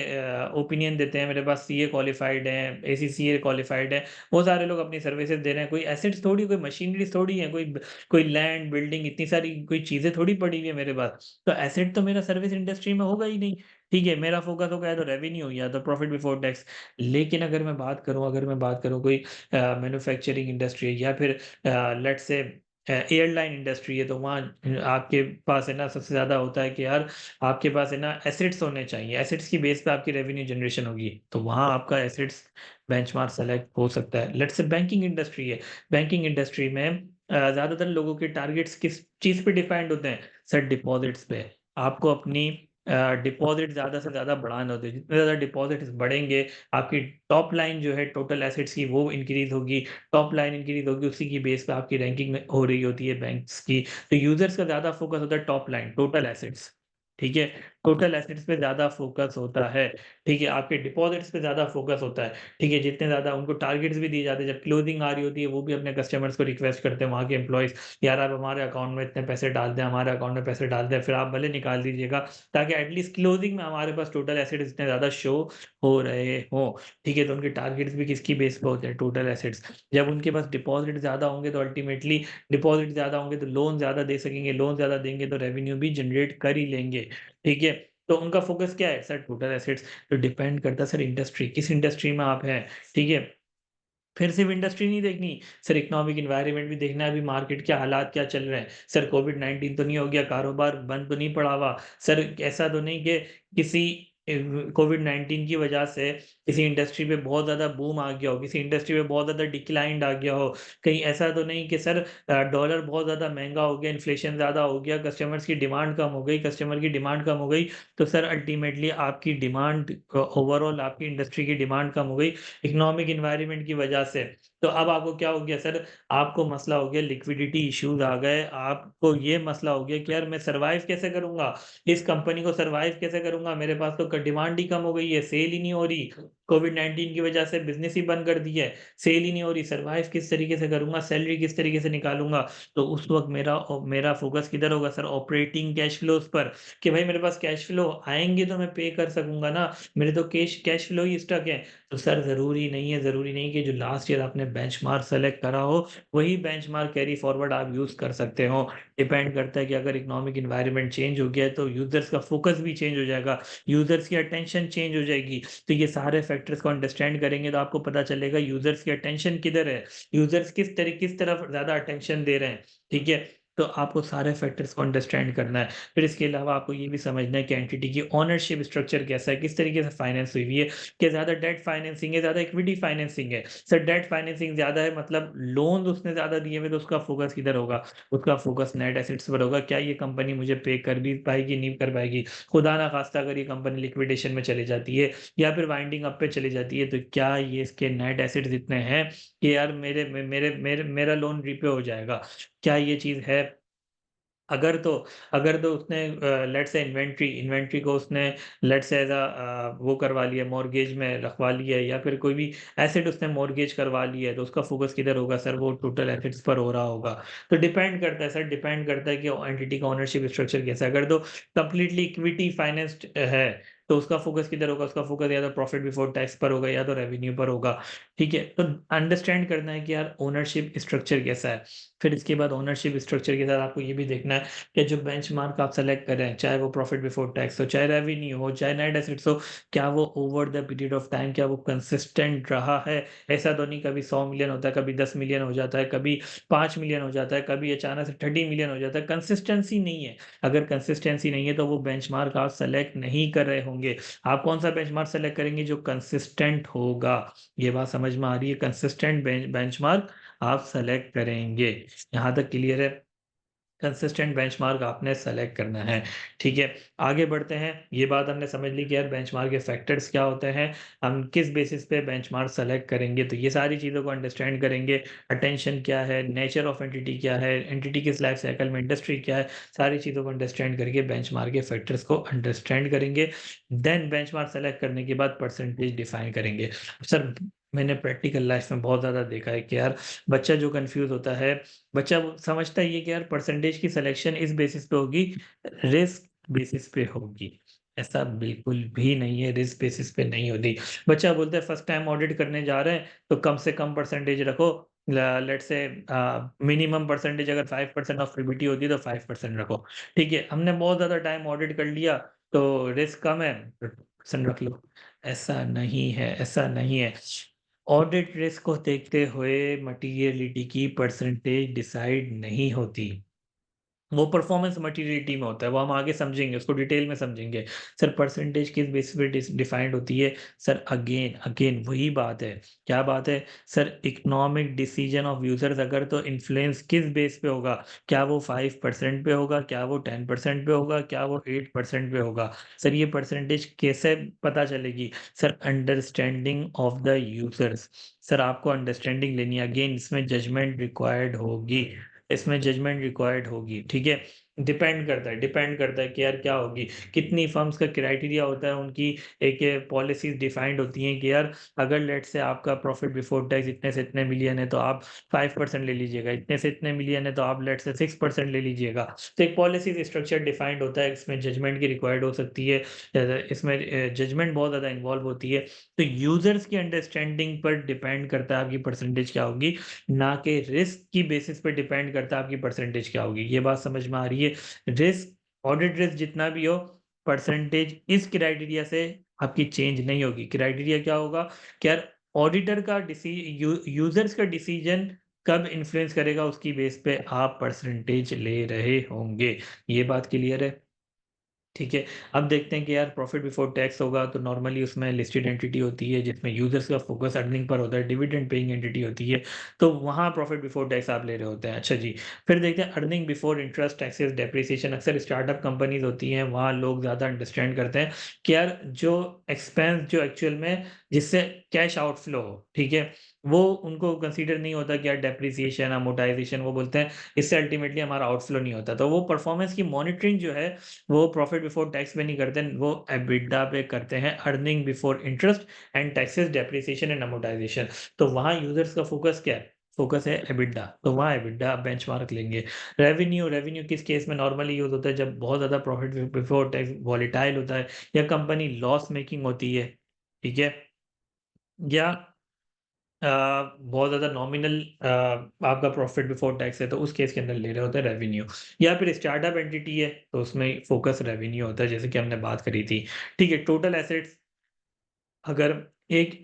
ओपिनियन देते हैं, मेरे पास सीए क्वालिफ़ाइड हैं, एसीसीए क्वालिफ़ाइड हैं, वो सारे लोग अपनी सर्विसेज़ दे रहे हैं। कोई एसेट्स थोड़ी, कोई मशीनरीज़ थोड़ी है, कोई लैंड, बिल्डिंग इतनी सारी कोई चीज़ें थोड़ी पड़ी हुई है मेरे पास। तो एसेट तो मेरा सर्विस इंडस्ट्री में होगा ही नहीं, ठीक है? मेरा फ़ोकस होगा या तो रेवेन्यू या तो प्रॉफिट बिफोर टैक्स। लेकिन अगर मैं बात करूँ कोई मैन्युफैक्चरिंग इंडस्ट्री है या फिर लेट्स से एयरलाइन इंडस्ट्री है तो वहाँ आपके पास है ना सबसे ज़्यादा होता है कि यार आपके पास है ना एसेट्स होने चाहिए। एसेट्स की बेस पे आपकी रेवेन्यू जनरेशन होगी। तो वहाँ आपका एसेट्स बेंचमार्क सेलेक्ट हो सकता है। लेट्स से बैंकिंग इंडस्ट्री है। बैंकिंग इंडस्ट्री में ज़्यादातर लोगों के टारगेट्स किस चीज़ पे डिपेंड होते हैं? सर डिपॉज़िट्स पे। आपको अपनी डिपॉज़िट ज़्यादा से ज़्यादा बढ़ाने होते हैं। जितने ज़्यादा डिपॉज़िट्स बढ़ेंगे आपकी टॉप लाइन जो है टोटल एसेट्स की वो इंक्रीज़ होगी, टॉप लाइन इंक्रीज़ होगी, उसी की बेस पे आपकी रैंकिंग में हो रही होती है बैंक्स की। तो यूज़र्स का ज़्यादा फ़ोकस होता है टॉप लाइन, टोटल एसेट्स, ठीक है? टोटल एसेट्स पे ज़्यादा फ़ोकस होता है, ठीक है? आपके डिपॉज़िट्स पे ज़्यादा फ़ोकस होता है, ठीक है? जितने ज़्यादा उनको टारगेट्स भी दिए जाते हैं, जब क्लोजिंग आ रही होती है, वो भी अपने कस्टमर्स को रिक्वेस्ट करते हैं वहाँ के एम्प्लॉइज़, यार आप हमारे अकाउंट में इतने पैसे डाल दें, हमारे अकाउंट में पैसे डाल दें, फिर आप भले निकाल दीजिएगा, ताकि एटलीस्ट क्लोजिंग में हमारे पास टोटल एसेट्स इतने ज़्यादा शो हो रहे हों। ठीक है, तो उनके टारगेट्स भी किसकी बेस पे होते हैं? Total assets. जब उनके पास डिपॉज़िट ज़्यादा होंगे तो अल्टीमेटली डिपॉज़िट ज़्यादा होंगे तो लोन ज़्यादा दे सकेंगे, लोन ज़्यादा देंगे तो रेवेन्यू भी जनरेट कर ही लेंगे। ठीक है? तो उनका फ़ोकस क्या है? Sir total assets. तो डिपेंड करता है सर इंडस्ट्री, किस इंडस्ट्री में आप हैं। ठीक है? फिर सिर्फ इंडस्ट्री नहीं देखनी, सर इकोनॉमिक एनवायरनमेंट भी देखना है, अभी मार्केट के हालात क्या चल रहे हैं। सर कोविड-19 तो नहीं हो गया, कारोबार बंद तो नहीं पड़ा हुआ। सर ऐसा तो नहीं कि किसी कोविड-19 की वजह से किसी इंडस्ट्री पे बहुत ज़्यादा बूम आ गया हो, किसी इंडस्ट्री में बहुत ज़्यादा डिक्लाइंड आ गया हो। कहीं ऐसा तो नहीं कि सर डॉलर बहुत ज़्यादा महँगा हो गया, इन्फ्लेशन ज़्यादा हो गया, कस्टमर्स की डिमांड कम हो गई, कस्टमर की डिमांड कम हो गई, तो सर अल्टीमेटली आपकी डिमांड ओवरऑल आपकी इंडस्ट्री की डिमांड कम हो गई। इकोनॉमिक एनवायरनमेंट की वजह से। तो अब आपको क्या हो गया सर, आपको मसला हो गया लिक्विडिटी इश्यूज़ आ गए, आपको ये मसला हो गया कि यार मैं सर्वाइव कैसे करूँगा? इस कंपनी को सर्वाइव कैसे करूँगा? मेरे पास तो क डिमांड ही कम हो गई है, सेल ही नहीं हो रही। कोविड-19 की वजह से बिज़नेस ही बंद कर दी है, सेल ही नहीं हो रही, सर्वाइव किस तरीके से करूँगा? सैलरी किस तरीके से निकालूँगा? तो उस वक़्त मेरा फ़ोकस किधर होगा सर? ऑपरेटिंग कैश फ्लोज़ पर, कि भाई मेरे पास कैश फ्लो आएँगे तो मैं पे कर सकूँगा ना, मेरे तो कैश फ्लो ही स्टक है। तो सर ज़रूरी नहीं कि जो लास्ट ईयर आपने बेंचमार्क सेलेक्ट करा हो, वही बेंचमार्क कैरी फॉरवर्ड आप यूज़ कर सकते हो। डिपेंड करता है कि अगर इकोनॉमिक एनवायरनमेंट चेंज हो गया है, तो यूज़र्स का फ़ोकस भी चेंज हो जाएगा, यूज़र्स की अटेंशन चेंज हो जाएगी। तो ये सारे फैक्टर्स को अंडरस्टैंड करेंगे तो आपको पता चलेगा यूज़र्स की अटेंशन किधर है, यूज़र्स किस तरफ ज़्यादा अटेंशन दे रहे हैं, ठीक है? तो आपको सारे फैक्टर्स को अंडरस्टैंड करना है। फिर इसके अलावा आपको ये भी समझना है कि एंटिटी की ओनरशिप स्ट्रक्चर कैसा है, किस तरीके से फाइनेंस हुई हुई है, कि ज़्यादा डेट फाइनेंसिंग है, ज़्यादा इक्विटी फाइनेंसिंग है। सर डेट फाइनेंसिंग ज़्यादा है मतलब लोन्स उसने ज़्यादा दिए हुए तो उसका फ़ोकस किधर होगा? उसका फ़ोकस नेट एसेट्स पर होगा। क्या ये कंपनी मुझे पे कर भी पाएगी, नहीं कर पाएगी? खुदा ना ख़ास्ता अगर ये कंपनी लिक्विडेशन में चली जाती है या फिर वाइंडिंग अप पे चली जाती है, तो क्या ये इसके नेट एसेट्स इतने हैं कि यार मेरे मे मेरे मेरे मेरा लोन रीपे हो जाएगा? क्या ये चीज़ है? अगर तो उसने लेट्स से इन्वेंट्री को उसने लेट्स से वो करवा लिया, मॉर्गेज में रखवा लिया है, या फिर कोई भी एसेट उसने मॉर्गेज करवा लिया है, तो उसका फोकस किधर होगा सर? वो टोटल एसेट्स पर हो रहा होगा। तो डिपेंड करता है सर, डिपेंड करता है कि एंटिटी का ओनरशिप स्ट्रक्चर कैसा है। अगर तो कंप्लीटली इक्विटी फाइनेंस्ड है, तो उसका फोकस किधर होगा? उसका फोकस या तो प्रॉफिट बिफोर टैक्स पर होगा या तो रेवेन्यू पर होगा। ठीक है, तो अंडरस्टैंड करना है कि यार ओनरशिप स्ट्रक्चर कैसा है। फिर इसके बाद ओनरशिप स्ट्रक्चर के साथ आपको ये भी देखना है कि जो बेंचमार्क आप सेलेक्ट कर रहे हैं, चाहे वो प्रॉफिट बिफोर टैक्स हो, चाहे रेवेन्यू हो, चाहे नेट एसेट्स हो, क्या वो over the period of time क्या वो कंसिस्टेंट रहा है? ऐसा तो नहीं कभी 100 मिलियन होता है, कभी 10 मिलियन हो जाता है, कभी 5 मिलियन हो जाता है, कभी अचानक से 30 मिलियन हो जाता है। कंसिस्टेंसी नहीं है। अगर कंसिस्टेंसी नहीं है तो वो बेंचमार्क आप सेलेक्ट नहीं कर रहे होंगे। आप कौन सा बेंचमार्क सेलेक्ट करेंगे? जो कंसिस्टेंट होगा। ये बात समझ में आ रही है? कंसिस्टेंट बेंचमार्क आप सेलेक्ट करेंगे। यहाँ तक क्लियर है? कंसिस्टेंट बेंचमार्क आपने सेलेक्ट करना है। ठीक है, आगे बढ़ते हैं। ये बात हमने समझ ली कि यार बेंचमार्क के फैक्टर्स क्या होते हैं, हम किस बेसिस पे बेंचमार्क सेलेक्ट करेंगे, तो ये सारी चीज़ों को अंडरस्टैंड करेंगे। अटेंशन क्या है, नेचर ऑफ एंटिटी क्या है, एंटिटी किस लाइफ साइकिल में, इंडस्ट्री क्या है, सारी चीज़ों को अंडरस्टैंड करके बेंचमार्क के फैक्टर्स को अंडरस्टैंड करेंगे। देन बेंचमार्क सेलेक्ट करने के बाद परसेंटेज डिफाइन करेंगे। सर, मैंने प्रैक्टिकल लाइफ में बहुत ज़्यादा देखा है कि यार बच्चा जो कंफ्यूज होता है, बच्चा वो समझता ही है कि यार परसेंटेज की सिलेक्शन इस बेसिस पे होगी, रिस्क बेसिस पे होगी। ऐसा बिल्कुल भी नहीं है, रिस्क बेसिस पे नहीं होती। बच्चा बोलता है फर्स्ट टाइम ऑडिट करने जा रहे हैं तो कम से कम परसेंटेज रखो। लेट्स से मिनिमम परसेंटेज अगर 5% ऑफ पीबीटी होती है तो 5% रखो। ठीक है, हमने बहुत ज़्यादा टाइम ऑडिट कर लिया तो रिस्क कम है तो 2% रख लो। ऐसा नहीं है, ऐसा नहीं है। ऑडिट रिस्क को देखते हुए मटीरियलिटी की परसेंटेज डिसाइड नहीं होती। वो परफॉर्मेंस मटीरियलिटी में होता है, वो हम आगे समझेंगे, उसको डिटेल में समझेंगे। सर परसेंटेज किस बेसिस पे डिफाइंड होती है? सर अगेन अगेन वही बात है। क्या बात है? Sir economic decision of users अगर तो इन्फ्लुएंस किस बेस पे होगा? क्या वो 5% पे होगा, क्या वो 10% पे होगा, क्या वो 8% पे होगा? सर ये परसेंटेज कैसे पता चलेगी? Sir understanding of the users. Sir आपको अंडरस्टैंडिंग लेनी है, अगेन इसमें जजमेंट रिक्वायर्ड होगी, इसमें जजमेंट रिक्वायर्ड होगी। ठीक है, डिपेंड करता है कि यार क्या होगी, कितनी फर्म्स का क्राइटेरिया होता है, उनकी एक पॉलिसीज डिफाइंड होती हैं कि यार अगर लेट से आपका प्रॉफिट बिफोर टैक्स इतने से इतने मिलियन है तो आप 5% ले लीजिएगा, इतने से इतने मिलियन है तो आप लेट से 6% ले लीजिएगा। तो एक पॉलिसीज स्ट्रक्चर डिफाइंड होता है, इसमें जजमेंट की रिक्वायर्ड हो सकती है, इसमें जजमेंट बहुत ज़्यादा इन्वॉल्व होती है। तो यूजर्स की अंडरस्टैंडिंग पर डिपेंड करता है आपकी परसेंटेज क्या होगी, ना कि रिस्क की बेसिस पे डिपेंड करता है आपकी परसेंटेज क्या होगी। ये बात समझ में आ रही है? रिस्क, ऑडिट रिस्क जितना भी हो, परसेंटेज इस क्राइटेरिया से आपकी चेंज नहीं होगी। क्राइटेरिया क्या होगा कि यार ऑडिटर का यूजर्स का डिसीजन कब इन्फ्लुएंस करेगा, उसकी बेस पे आप परसेंटेज ले रहे होंगे। ये बात क्लियर है? ठीक है, अब देखते हैं कि यार प्रॉफिट बिफोर टैक्स होगा तो नॉर्मली उसमें लिस्टेड एंटिटी होती है जिसमें यूजर्स का फोकस अर्निंग पर होता है, डिविडेंड पेइंग एंटिटी होती है, तो वहाँ प्रॉफिट बिफोर टैक्स आप ले रहे होते हैं। अच्छा जी, फिर देखते हैं earning before interest taxes depreciation. अक्सर स्टार्टअप कंपनीज होती हैं, वहाँ लोग ज़्यादा अंडरस्टैंड करते हैं कि यार जो एक्सपेंस जो एक्चुअल में जिससे कैश आउटफ्लो हो, ठीक है, वो उनको कंसीडर नहीं होता कि यार डेप्रिसिएशन अमोर्टाइजेशन, वो बोलते हैं इससे अल्टीमेटली हमारा आउटफ्लो नहीं होता। तो वो परफॉर्मेंस की मॉनिटरिंग जो है वो प्रॉफिट बिफोर टैक्स पे नहीं करते, वो एबिटा पे करते हैं, earning before interest and taxes depreciation and amortisation. तो वहाँ यूजर्स का फोकस क्या है? फोकस है एबिटा, तो वहाँ एबिटा बेंचमार्क लेंगे। रेवेन्यू किस केस में नॉर्मली यूज होता है? जब बहुत ज्यादा प्रॉफिट बिफोर टैक्स वॉलेटाइल होता है या कंपनी लॉस मेकिंग होती है, ठीक है, या बहुत ज़्यादा नॉमिनल आपका प्रॉफिट बिफोर टैक्स है, तो उस केस के अंदर ले रहे होते हैं रेवेन्यू। या फिर स्टार्टअप एंटिटी है तो उसमें फोकस रेवेन्यू होता है, जैसे कि हमने बात करी थी। ठीक है, टोटल एसेट्स, अगर एक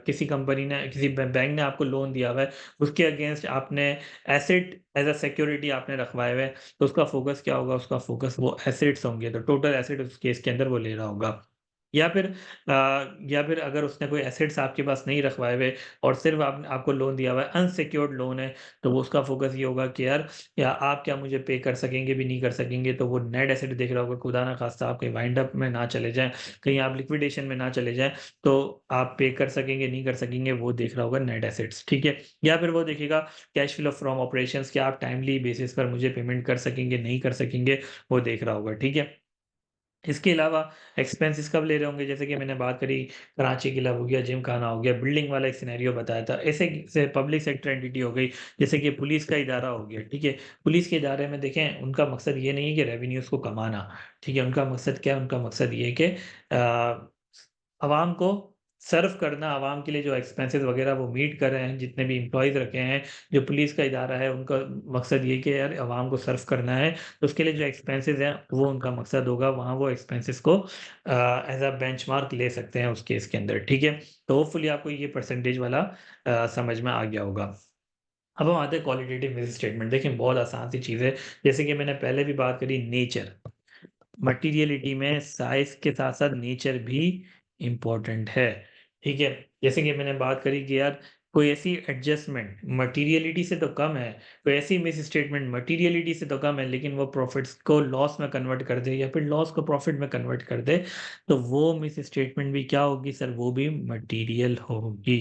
किसी कंपनी ने किसी बैंक ने आपको लोन दिया हुआ है, उसके अगेंस्ट आपने एसेट एज अ सिक्योरिटी आपने रखवाए हुए हैं, तो उसका फोकस क्या होगा? उसका फोकस वो एसेट्स होंगे, तो टोटल एसेट उस केस के अंदर वो ले रहा होगा। या फिर अगर उसने कोई एसेट्स आपके पास नहीं रखवाए हुए और सिर्फ़ आप आपको लोन दिया हुआ है, अनसिक्योर्ड लोन है, तो वो उसका फ़ोकस ये होगा कि यार या आप क्या मुझे पे कर सकेंगे भी नहीं कर सकेंगे, तो वो नेट एसेट देख रहा होगा, खुदा ना ख़ास्ता आप कहीं वाइंड अप में ना चले जाएँ, कहीं आप लिक्विडेशन में ना चले जाएँ, तो आप पे कर सकेंगे, नहीं कर सकेंगे, वो देख रहा होगा नेट एसेट्स, ठीक है? या फिर वो देखेगा कैश फ्लो फ्रॉम ऑपरेशंस, क्या आप टाइमली बेसिस पर मुझे पेमेंट कर सकेंगे, नहीं कर सकेंगे, वो देख रहा होगा, ठीक है? इसके अलावा एक्सपेंसेस कब ले रहे होंगे, जैसे कि मैंने बात करी कराची क्लब हो गया, जिमखाना हो गया, बिल्डिंग वाला एक सिनेरियो बताया था। ऐसे से पब्लिक सेक्टर एंटिटी हो गई, जैसे कि पुलिस का इदारा हो गया, ठीक है? पुलिस के इदारे में देखें उनका मकसद ये नहीं है कि रेवेन्यूज़ को कमाना, ठीक है? उनका मकसद क्या है? उनका मकसद ये है कि अवाम को सर्व करना, अवाम के लिए जो एक्सपेंसेस वगैरह वो मीट कर रहे हैं, जितने भी एम्प्लॉइज़ रखे हैं, जो पुलिस का इदारा है, उनका मकसद ये है कि यार अवाम को सर्व करना है, तो उसके लिए जो एक्सपेंसेस हैं, वो उनका मकसद होगा, वहाँ वो एक्सपेंसेस को एज़ अ बेंचमार्क ले सकते हैं उस केस के अंदर, ठीक है? तो होपफुली आपको ये परसेंटेज वाला समझ में आ गया होगा। अब हम आते हैं क्वालिटेटिव मिस स्टेटमेंट। देखिए बहुत आसान सी चीज़ है, जैसे कि मैंने पहले भी बात करी नेचर। मटीरियलिटी में साइज़ के साथ-साथ नेचर भी इम्पोर्टेंट है, ठीक है? जैसे कि मैंने बात करी कि यार कोई ऐसी एडजस्टमेंट मटीरियलिटी से तो कम है, कोई ऐसी मिस स्टेटमेंट मटीरियलिटी से तो कम है लेकिन वो प्रॉफिट्स को लॉस में कन्वर्ट कर दे या फिर लॉस को प्रॉफिट में कन्वर्ट कर दे, तो वो मिस स्टेटमेंट भी क्या होगी सर? वो भी मटीरियल होगी।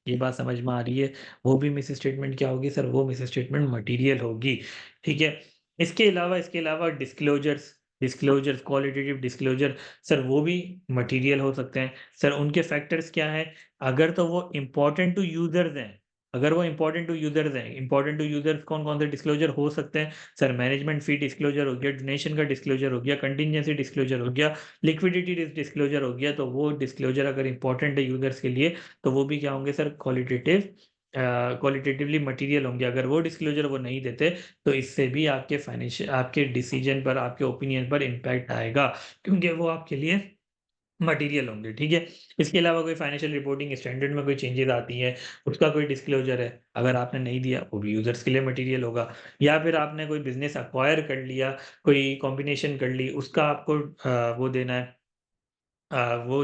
ये बात समझ में आ रही है? वो भी मिस स्टेटमेंट क्या होगी सर? वो मिस स्टेटमेंट मटीरियल होगी, ठीक है? इसके अलावा डिस्क्लोज़र्स, क्वालिटेटिव डिस्क्लोज़र सर वो भी मटीरियल हो सकते हैं। सर उनके फैक्टर्स क्या हैं? अगर तो वो इम्पोर्टेंट टू यूज़र्स हैं, अगर वो इम्पोर्टेंट टू यूज़र्स हैं, इम्पोर्टेंट टू यूज़र्स कौन-कौन से डिस्क्लोज़र हो सकते हैं? सर मैनेजमेंट फ़ी डिस्क्लोज़र हो गया, डोनेशन का डिस्क्लोज़र हो गया, कंटीजेंसी डिस्क्लोज़र हो गया, लिक्विडिटी डिस्क्लोज़र हो गया, तो वो डिस्क्लोज़र अगर इम्पोर्टेंट है यूज़र्स के लिए, तो वो भी क्या होंगे सर? क्वालिटेटिवली मटीरियल होंगे। अगर वो डिस्क्लोज़र वो नहीं देते, तो इससे भी आपके डिसीजन पर, आपके ओपिनियन पर इम्पैक्ट आएगा, क्योंकि वो आपके लिए मटीरियल होंगे, ठीक है? इसके अलावा कोई फाइनेंशियल रिपोर्टिंग स्टैंडर्ड में कोई चेंजेज़ आती हैं, उसका कोई डिस्क्लोज़र है, अगर आपने नहीं दिया, वो भी यूज़र्स के लिए मटीरियल होगा। या फिर आपने कोई बिज़नेस एक्वायर कर लिया, कोई कॉम्बिनेशन कर ली, उसका आपको वो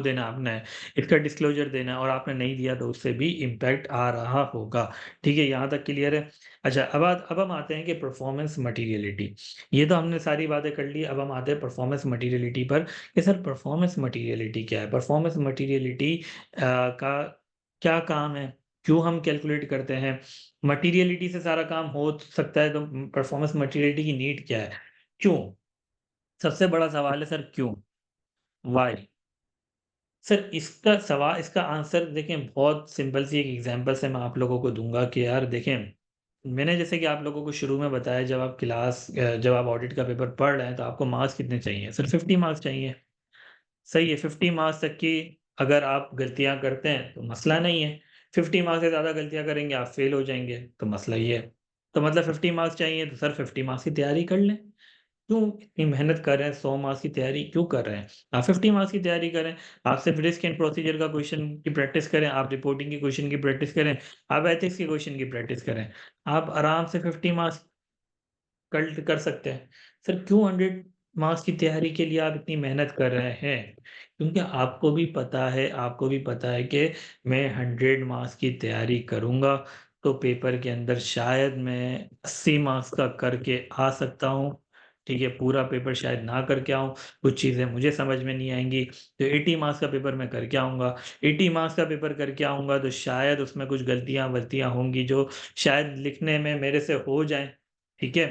देना आपने, इसका डिस्क्लोज़र देना है और आपने नहीं दिया तो उससे भी इम्पैक्ट आ रहा होगा। ठीक है, यहाँ तक क्लियर है? अच्छा, अब हम आते हैं कि परफ़ॉर्मेंस मटीरियलिटी। ये तो हमने सारी बातें कर ली, अब हम आते हैं परफ़ॉर्मेंस मटीरियलिटी पर कि सर परफ़ॉर्मेंस मटीरियलिटी क्या है? परफ़ॉर्मेंस मटीरियलिटी का क्या काम है? क्यों हम कैलकुलेट करते हैं? मटीरियलिटी से सारा काम हो सकता है तो परफ़ॉर्मेंस मटीरियलिटी की नीड क्या है? क्यों? सबसे बड़ा सवाल है सर क्यों? व्हाई? सर इसका आंसर देखें बहुत सिंपल सी एक एग्ज़ाम्पल से मैं आप लोगों को दूँगा कि यार देखें, मैंने जैसे कि आप लोगों को शुरू में बताया जब आप ऑडिट का पेपर पढ़ रहे हैं तो आपको मार्क्स कितने चाहिए? सिर्फ़ 50 मार्क्स चाहिए। सही है, 50 मार्क्स तक की अगर आप गलतियाँ करते हैं तो मसला नहीं है। 50 मार्क्स से ज़्यादा गलतियाँ करेंगे आप फ़ेल हो जाएँगे, तो मसला ये है। तो मतलब 50 मार्क्स चाहिए तो सर 50 मार्क्स की तैयारी कर लें। क्यों इतनी मेहनत कर रहे हैं, 100 मार्क्स की तैयारी क्यों कर रहे हैं? आप 50 मार्क्स की तैयारी करें, आप सिर्फ रिस्क एंड प्रोसीजर का क्वेश्चन की प्रैक्टिस करें, आप रिपोर्टिंग के क्वेश्चन की प्रैक्टिस करें, आप एथिक्स के क्वेश्चन की प्रैक्टिस करें। आप आराम से 50 मार्क्स कर सकते हैं। सर क्यों 100 मार्क्स की तैयारी के लिए आप इतनी मेहनत कर रहे हैं? क्योंकि आपको भी पता है कि मैं 100 मार्क्स की तैयारी करूँगा, तो पेपर के अंदर शायद मैं 80 मार्क्स का करके आ सकता हूँ, ठीक है? पूरा पेपर शायद ना करके आऊँ, कुछ चीज़ें मुझे समझ में नहीं आएँगी, तो 80 मार्क्स का पेपर मैं करके आऊँगा। 80 मार्क्स का पेपर करके आऊँगा, तो शायद उसमें कुछ गलतियाँ-वलतियाँ होंगी जो शायद लिखने में मेरे से हो जाएँ, ठीक है?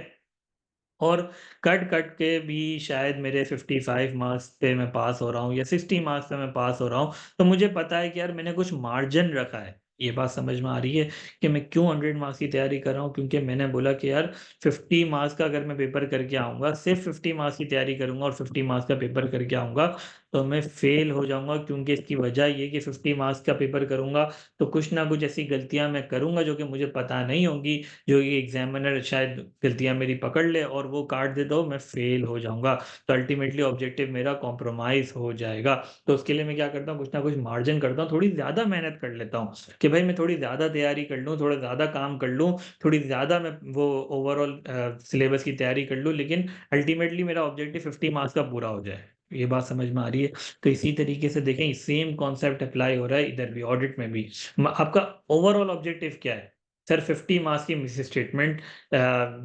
और कट-कट के भी शायद मेरे 55 मार्क्स पे मैं पास हो रहा हूँ या 60 मार्क्स पे मैं पास हो रहा हूँ, तो मुझे पता है कि यार मैंने कुछ मार्जिन रखा है। ये बात समझ में आ रही है कि मैं क्यों 100 मार्क्स की तैयारी कर रहा हूँ? क्योंकि मैंने बोला कि यार 50 मार्क्स का अगर मैं पेपर करके आऊँगा, सिर्फ़ 50 मार्क्स की तैयारी करूँगा और 50 मार्क्स का पेपर करके आऊँगा, तो मैं फ़ेल हो जाऊँगा क्योंकि इसकी वजह ये कि 50 मार्क्स का पेपर करूँगा, तो कुछ ना कुछ ऐसी गलतियाँ मैं करूँगा जो कि मुझे पता नहीं होंगी, जो कि एग्ज़ामिनर शायद गलतियाँ मेरी पकड़ ले और वो काट दे तो मैं फ़ेल हो जाऊँगा। तो अल्टीमेटली ऑब्जेक्टिव मेरा कॉम्प्रोमाइज़ हो जाएगा। तो उसके लिए मैं क्या करता हूँ, कुछ ना कुछ मार्जिन करता हूँ, थोड़ी ज़्यादा मेहनत कर लेता हूँ कि भाई मैं थोड़ी ज़्यादा तैयारी कर लूँ, थोड़ा ज़्यादा काम कर लूँ, थोड़ी ज़्यादा मैं वो ओवरऑल सिलेबस की तैयारी कर लूँ, लेकिन अल्टीमेटली मेरा ऑब्जेक्टिव 50 मार्क्स का पूरा हो जाए। ये बात समझ में आ रही है? तो इसी तरीके से देखें सेम कॉन्सेप्ट अप्लाई हो रहा है इधर भी ऑडिट में भी। आपका ओवरऑल ऑब्जेक्टिव क्या है? सर 50 मार्क्स की मिस स्टेटमेंट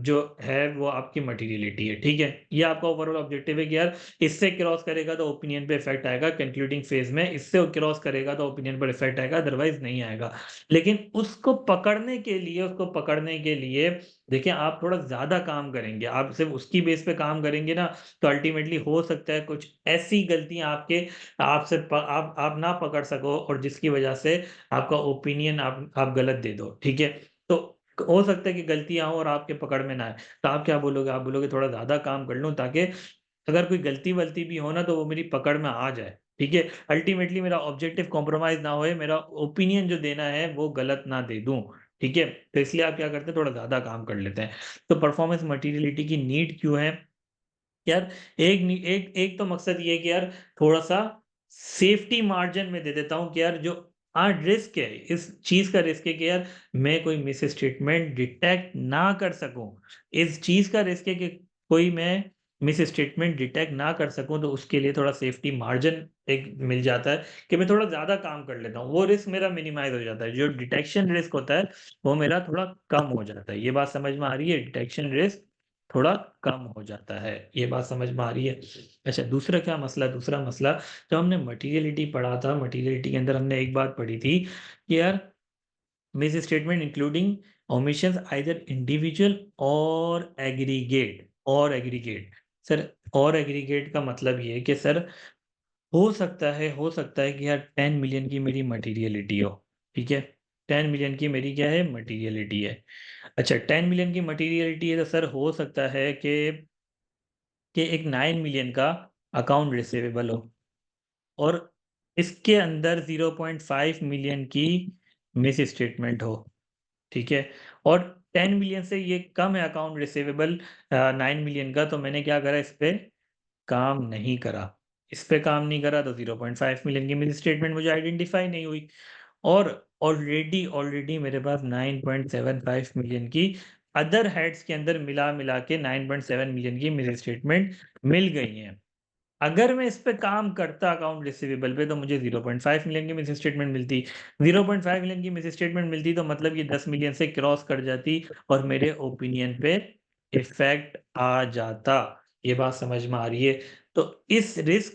जो है वो आपकी मटेरियलिटी है, ठीक है? ये आपका ओवरऑल ऑब्जेक्टिव है कि यार इससे क्रॉस करेगा तो ओपिनियन पे इफेक्ट आएगा कंक्लूडिंग फेज में, इससे क्रॉस करेगा तो ओपिनियन पर इफेक्ट आएगा, अदरवाइज नहीं आएगा। लेकिन उसको पकड़ने के लिए देखिए आप थोड़ा ज्यादा काम करेंगे, आप सिर्फ उसकी बेस पे काम करेंगे ना, तो अल्टीमेटली हो सकता है कुछ ऐसी गलतियां आप ना पकड़ सको और जिसकी वजह से आपका ओपिनियन आप गलत दे दो, ठीक है? तो हो सकता है कि गलतियां हो और आपके पकड़ में ना आए, तो आप क्या बोलोगे? आप बोलोगे थोड़ा ज्यादा काम कर लूं ताकि अगर कोई गलती वलती भी हो ना तो वो मेरी पकड़ में आ जाए, ठीक है? अल्टीमेटली मेरा ऑब्जेक्टिव कॉम्प्रोमाइज ना होए, मेरा ओपिनियन जो देना है वो गलत ना दे दूं, ठीक है? तो इसलिए आप क्या करते हैं, थोड़ा ज्यादा काम कर लेते हैं। तो परफॉर्मेंस मटीरियलिटी की नीड क्यों है यार? एक तो मकसद ये है कि यार थोड़ा सा सेफ्टी मार्जिन में दे देता हूँ कि यार जो रिस्क है, इस चीज का रिस्क है कि यार मैं कोई मिस स्टेटमेंट डिटेक्ट ना कर सकूं, इस चीज का रिस्क है कि कोई मैं मिस स्टेटमेंट डिटेक्ट ना कर सकूं, तो उसके लिए थोड़ा सेफ्टी मार्जिन एक मिल जाता है कि मैं थोड़ा ज्यादा काम कर लेता हूँ, वो रिस्क मेरा मिनिमाइज हो जाता है, जो डिटेक्शन रिस्क होता है वो मेरा थोड़ा कम हो जाता है। ये बात समझ में आ रही है? डिटेक्शन रिस्क थोड़ा कम हो जाता है, ये बात समझ में आ रही है? अच्छा, दूसरा क्या मसला? दूसरा मसला, जब हमने मटीरियलिटी पढ़ा था, मटीरियलिटी के अंदर हमने एक बात पढ़ी थी कि यार miss statement including omissions either individual और एग्रीगेट सर, और एग्रीगेट का मतलब ये है कि सर हो सकता है कि यार 10 मिलियन की मेरी मटीरियलिटी हो, ठीक है? 10 मिलियन की मेरी क्या है? मटीरियलिटी है। अच्छा, 10 मिलियन की मटीरियलिटी है तो सर हो सकता है कि एक 9 मिलियन का अकाउंट रिसीवेबल हो और इसके अंदर 0.5 मिलियन की मिस स्टेटमेंट हो, ठीक है? और 10 मिलियन से ये कम है अकाउंट रिसीवेबल 9 मिलियन का, तो मैंने क्या करा? इस पे काम नहीं करा तो 0.5 मिलियन की मिस स्टेटमेंट मुझे आइडेंटिफाई नहीं हुई। और ऑलरेडी मेरे पास 9.75 मिलियन की अदर हेड्स के अंदर मिला मिला के 9.7 मिलियन की मिस स्टेटमेंट मिल गई हैं। अगर मैं इस पे काम करता अकाउंट रिसीवेबल पे तो मुझे 0.5 मिलियन की मिस स्टेटमेंट मिलती। 0.5 मिलियन की मिस स्टेटमेंट मिलती तो मतलब ये 10 मिलियन से क्रॉस कर जाती और मेरे ओपिनियन पे इफेक्ट आ जाता। ये बात समझ में आ रही है? तो इस रिस्क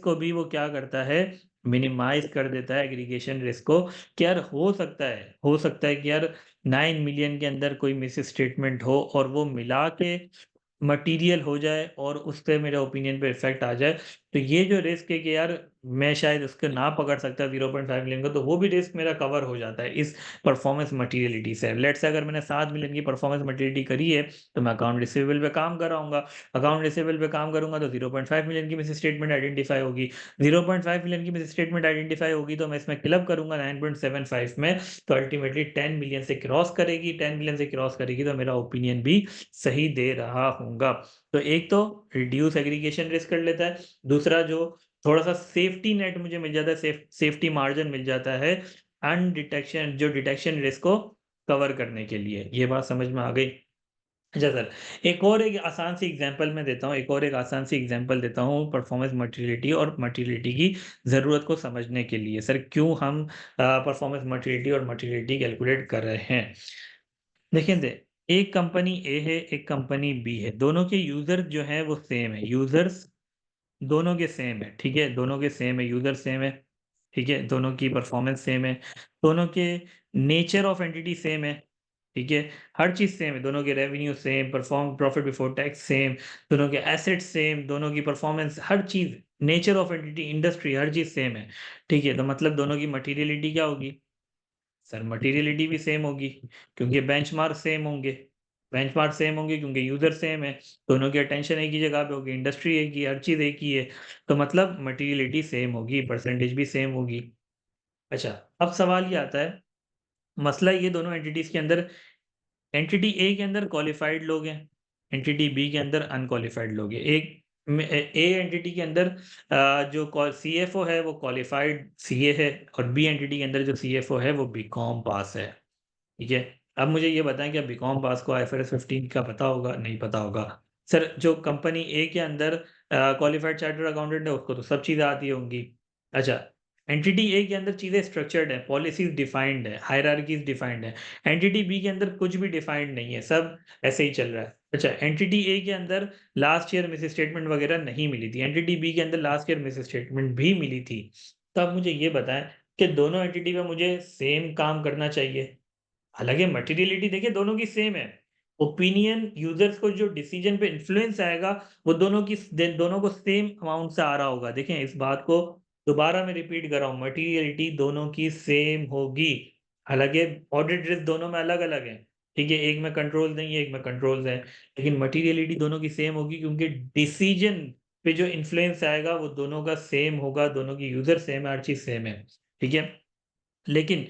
को भी वो क्या करता है? मिनिमाइज कर देता है एग्रीगेशन रिस्क को, कि यार हो सकता है कि यार 9 मिलियन के अंदर कोई मिस स्टेटमेंट हो और वो मिला के मटीरियल हो जाए और उससे मेरे ओपिनियन पे इफेक्ट आ जाए, तो ये जो रिस्क है कि यार मैं शायद उसको ना पकड़ सकता 0.5 मिलियन का, तो वो भी रिस्क मेरा कवर हो जाता है इस परफॉर्मेंस मटीरियलिटी से। लेट्स से अगर मैंने 7 मिलियन की परफॉर्मेंस मटीरियलिटी करी है तो मैं अकाउंट रिसीवेबल पे काम कर रहा हूँ, अकाउंट रिसीवेबल पे काम करूंगा तो 0.5 मिलियन की मिस स्टेटमेंट आइडेंटिफाई होगी। 0.5 मिलियन की मिस स्टेटमेंट आइडेंटिफाई होगी तो मैं इसमें क्लब करूंगा 9.75 में, तो अल्टीमेटली 10 मिलियन से क्रॉस करेगी, 10 मिलियन से क्रॉस करेगी तो मेरा ओपिनियन भी सही दे रहा हूँगा। तो एक तो रिड्यूस एग्रीगेशन रिस्क कर लेता है, दूसरा जो थोड़ा सा सेफ्टी नेट मुझे मिल जाता है, सेफ्टी मार्जिन मिल जाता है डिटेक्शन रिस्क को कवर करने के लिए। ये बात समझ में आ गई? अच्छा सर, एक आसान सी एग्जांपल मैं देता हूँ, एक और एक आसान सी एग्जांपल देता हूँ परफॉर्मेंस मटीरियलिटी और मटीरियलिटी की ज़रूरत को समझने के लिए। सर क्यों हम परफॉर्मेंस मटीरियलिटी और मटीरियलिटी कैलकुलेट कर रहे हैं? देखिए एक कंपनी ए है, एक कंपनी बी है, दोनों के यूजर जो हैं वो सेम है, यूजर्स दोनों के सेम है, ठीक है? दोनों के सेम है, यूजर सेम है, ठीक है? दोनों की परफॉर्मेंस सेम है, दोनों के नेचर ऑफ एंटिटी सेम है, ठीक है? हर चीज सेम है, दोनों के revenue same, profit before tax same, दोनों के एसेट्स सेम, दोनों की परफॉर्मेंस, हर चीज, नेचर ऑफ एंटिटी, इंडस्ट्री, हर चीज सेम है, ठीक है? तो मतलब दोनों की मटीरियलिटी क्या होगी? सर मटीरियलिटी भी सेम होगी, क्योंकि बेंचमार्क सेम होंगे, क्योंकि यूजर सेम है, दोनों की अटेंशन एक ही जगह पे होगी, इंडस्ट्री एक ही, हर चीज एक ही है, तो मतलब मटीरियलिटी सेम होगी, परसेंटेज भी सेम होगी। अच्छा, अब सवाल ये आता है, मसला ये दोनों एंटिटीज के अंदर, एंटिटी ए के अंदर क्वालिफाइड लोग हैं, एंटिटी बी के अंदर अनक्वालिफाइड लोग हैं। ए एंटिटी के अंदर जो सीएफओ है वो क्वालिफाइड सीए है, और बी एंटिटी के अंदर जो सीएफओ है वो बीकॉम पास है, ठीक है? अब मुझे ये बताएं कि बीकॉम पास को आईएफआरएस 15 का पता होगा? नहीं पता होगा। सर जो कंपनी ए के अंदर क्वालिफाइड चार्टर्ड अकाउंटेंट है, उसको तो सब चीज़ें आती होंगी। अच्छा, एंटिटी ए के अंदर चीज़ें स्ट्रक्चर्ड है, पॉलिसीज़ डिफाइंड है, हायरार्कीज़ डिफाइंड है। एंटिटी बी के अंदर कुछ भी डिफाइंड नहीं है, सब ऐसे ही चल रहा है। अच्छा, एंटिटी ए के अंदर लास्ट ईयर मिस स्टेटमेंट वगैरह नहीं मिली थी, एंटिटी बी के अंदर लास्ट ईयर मिस स्टेटमेंट भी मिली थी। तो आप मुझे ये बताएँ कि दोनों एंटिटी में मुझे सेम काम करना चाहिए? हालाँकि मटेरियलिटी देखिए दोनों की सेम है। ओपिनियन यूज़र्स को जो डिसीज़न पे इन्फ्लुएंस आएगा, वो दोनों को सेम अमाउंट से आ रहा होगा। देखें इस बात को दोबारा मैं रिपीट कर रहा हूँ, मटेरियलिटी दोनों की सेम होगी। हालाँकि ऑडिट रिस्क दोनों में अलग-अलग है। ठीक है, एक में कंट्रोल्स नहीं है, एक में कंट्रोल्स है। लेकिन मटेरियलिटी दोनों की सेम होगी क्योंकि डिसीज़न पे जो इन्फ्लुएंस आएगा वो दोनों का सेम होगा, दोनों की यूज़र सेम है, हर चीज़ सेम है। ठीक है? लेकिन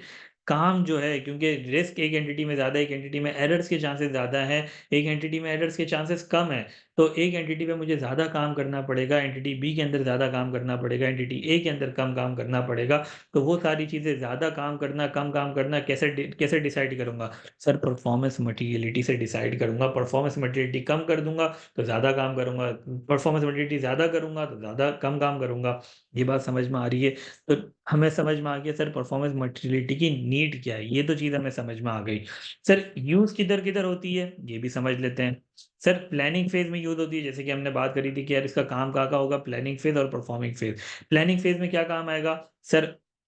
काम जो है क्योंकि रिस्क एक एंटिटी में ज़्यादा है, एक एंटिटी में एरर्स के चांसेस ज़्यादा हैं, एक एंटिटी में एरर्स के चांसेस कम हैं। तो एक एंटिटी पे मुझे ज़्यादा काम करना पड़ेगा, एंटिटी बी के अंदर ज़्यादा काम करना पड़ेगा, एंटिटी ए के अंदर कम काम करना पड़ेगा। तो वो सारी चीज़ें ज़्यादा काम करना, कम काम करना कैसे डिसाइड करूँगा? सर परफॉर्मेंस मटेरियलिटी से डिसाइड करूँगा। परफॉर्मेंस मटेरियलिटी कम कर दूँगा तो ज़्यादा काम करूँगा, परफॉर्मेंस मटेरियलिटी ज़्यादा करूँगा तो ज़्यादा कम काम करूँगा। ये बात समझ में आ रही है? तो हमें समझ में आ गया सर परफॉर्मेंस मटेरियलिटी की नीड क्या है, ये तो चीज़ हमें समझ में आ गई। सर यूज़ किधर-किधर होती है, ये भी समझ लेते हैं। सर प्लानिंग फेज़ में यूज़ होती है, जैसे कि हमने बात करी थी कि यार इसका काम कहाँ-कहाँ होगा, प्लानिंग फेज़ और परफॉर्मिंग फेज़। प्लानिंग फेज़ में क्या काम आएगा, सर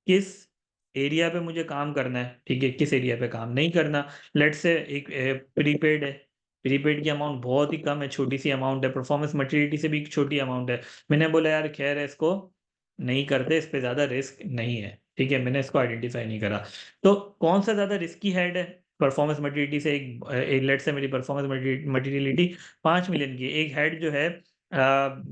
किस एरिया पे मुझे काम करना है, ठीक है, किस एरिया पे काम नहीं करना। लेट्स से एक प्रीपेड है, प्रीपेड की अमाउंट बहुत ही कम है, छोटी-सी अमाउंट है, परफॉर्मेंस मटेरियलिटी से भी छोटी अमाउंट है। मैंने बोला यार खैर है इसको नहीं करते, इस पे ज़्यादा रिस्क नहीं है, ठीक है? मैंने इसको आइडेंटिफ़ाई नहीं करा। तो कौन-सा ज़्यादा रिस्की हेड है? परफॉर्मेंस मटेरियलिटी से लेट्स से मेरी परफॉर्मेंस मटेरियलिटी 5 मिलियन की है, एक हेड जो है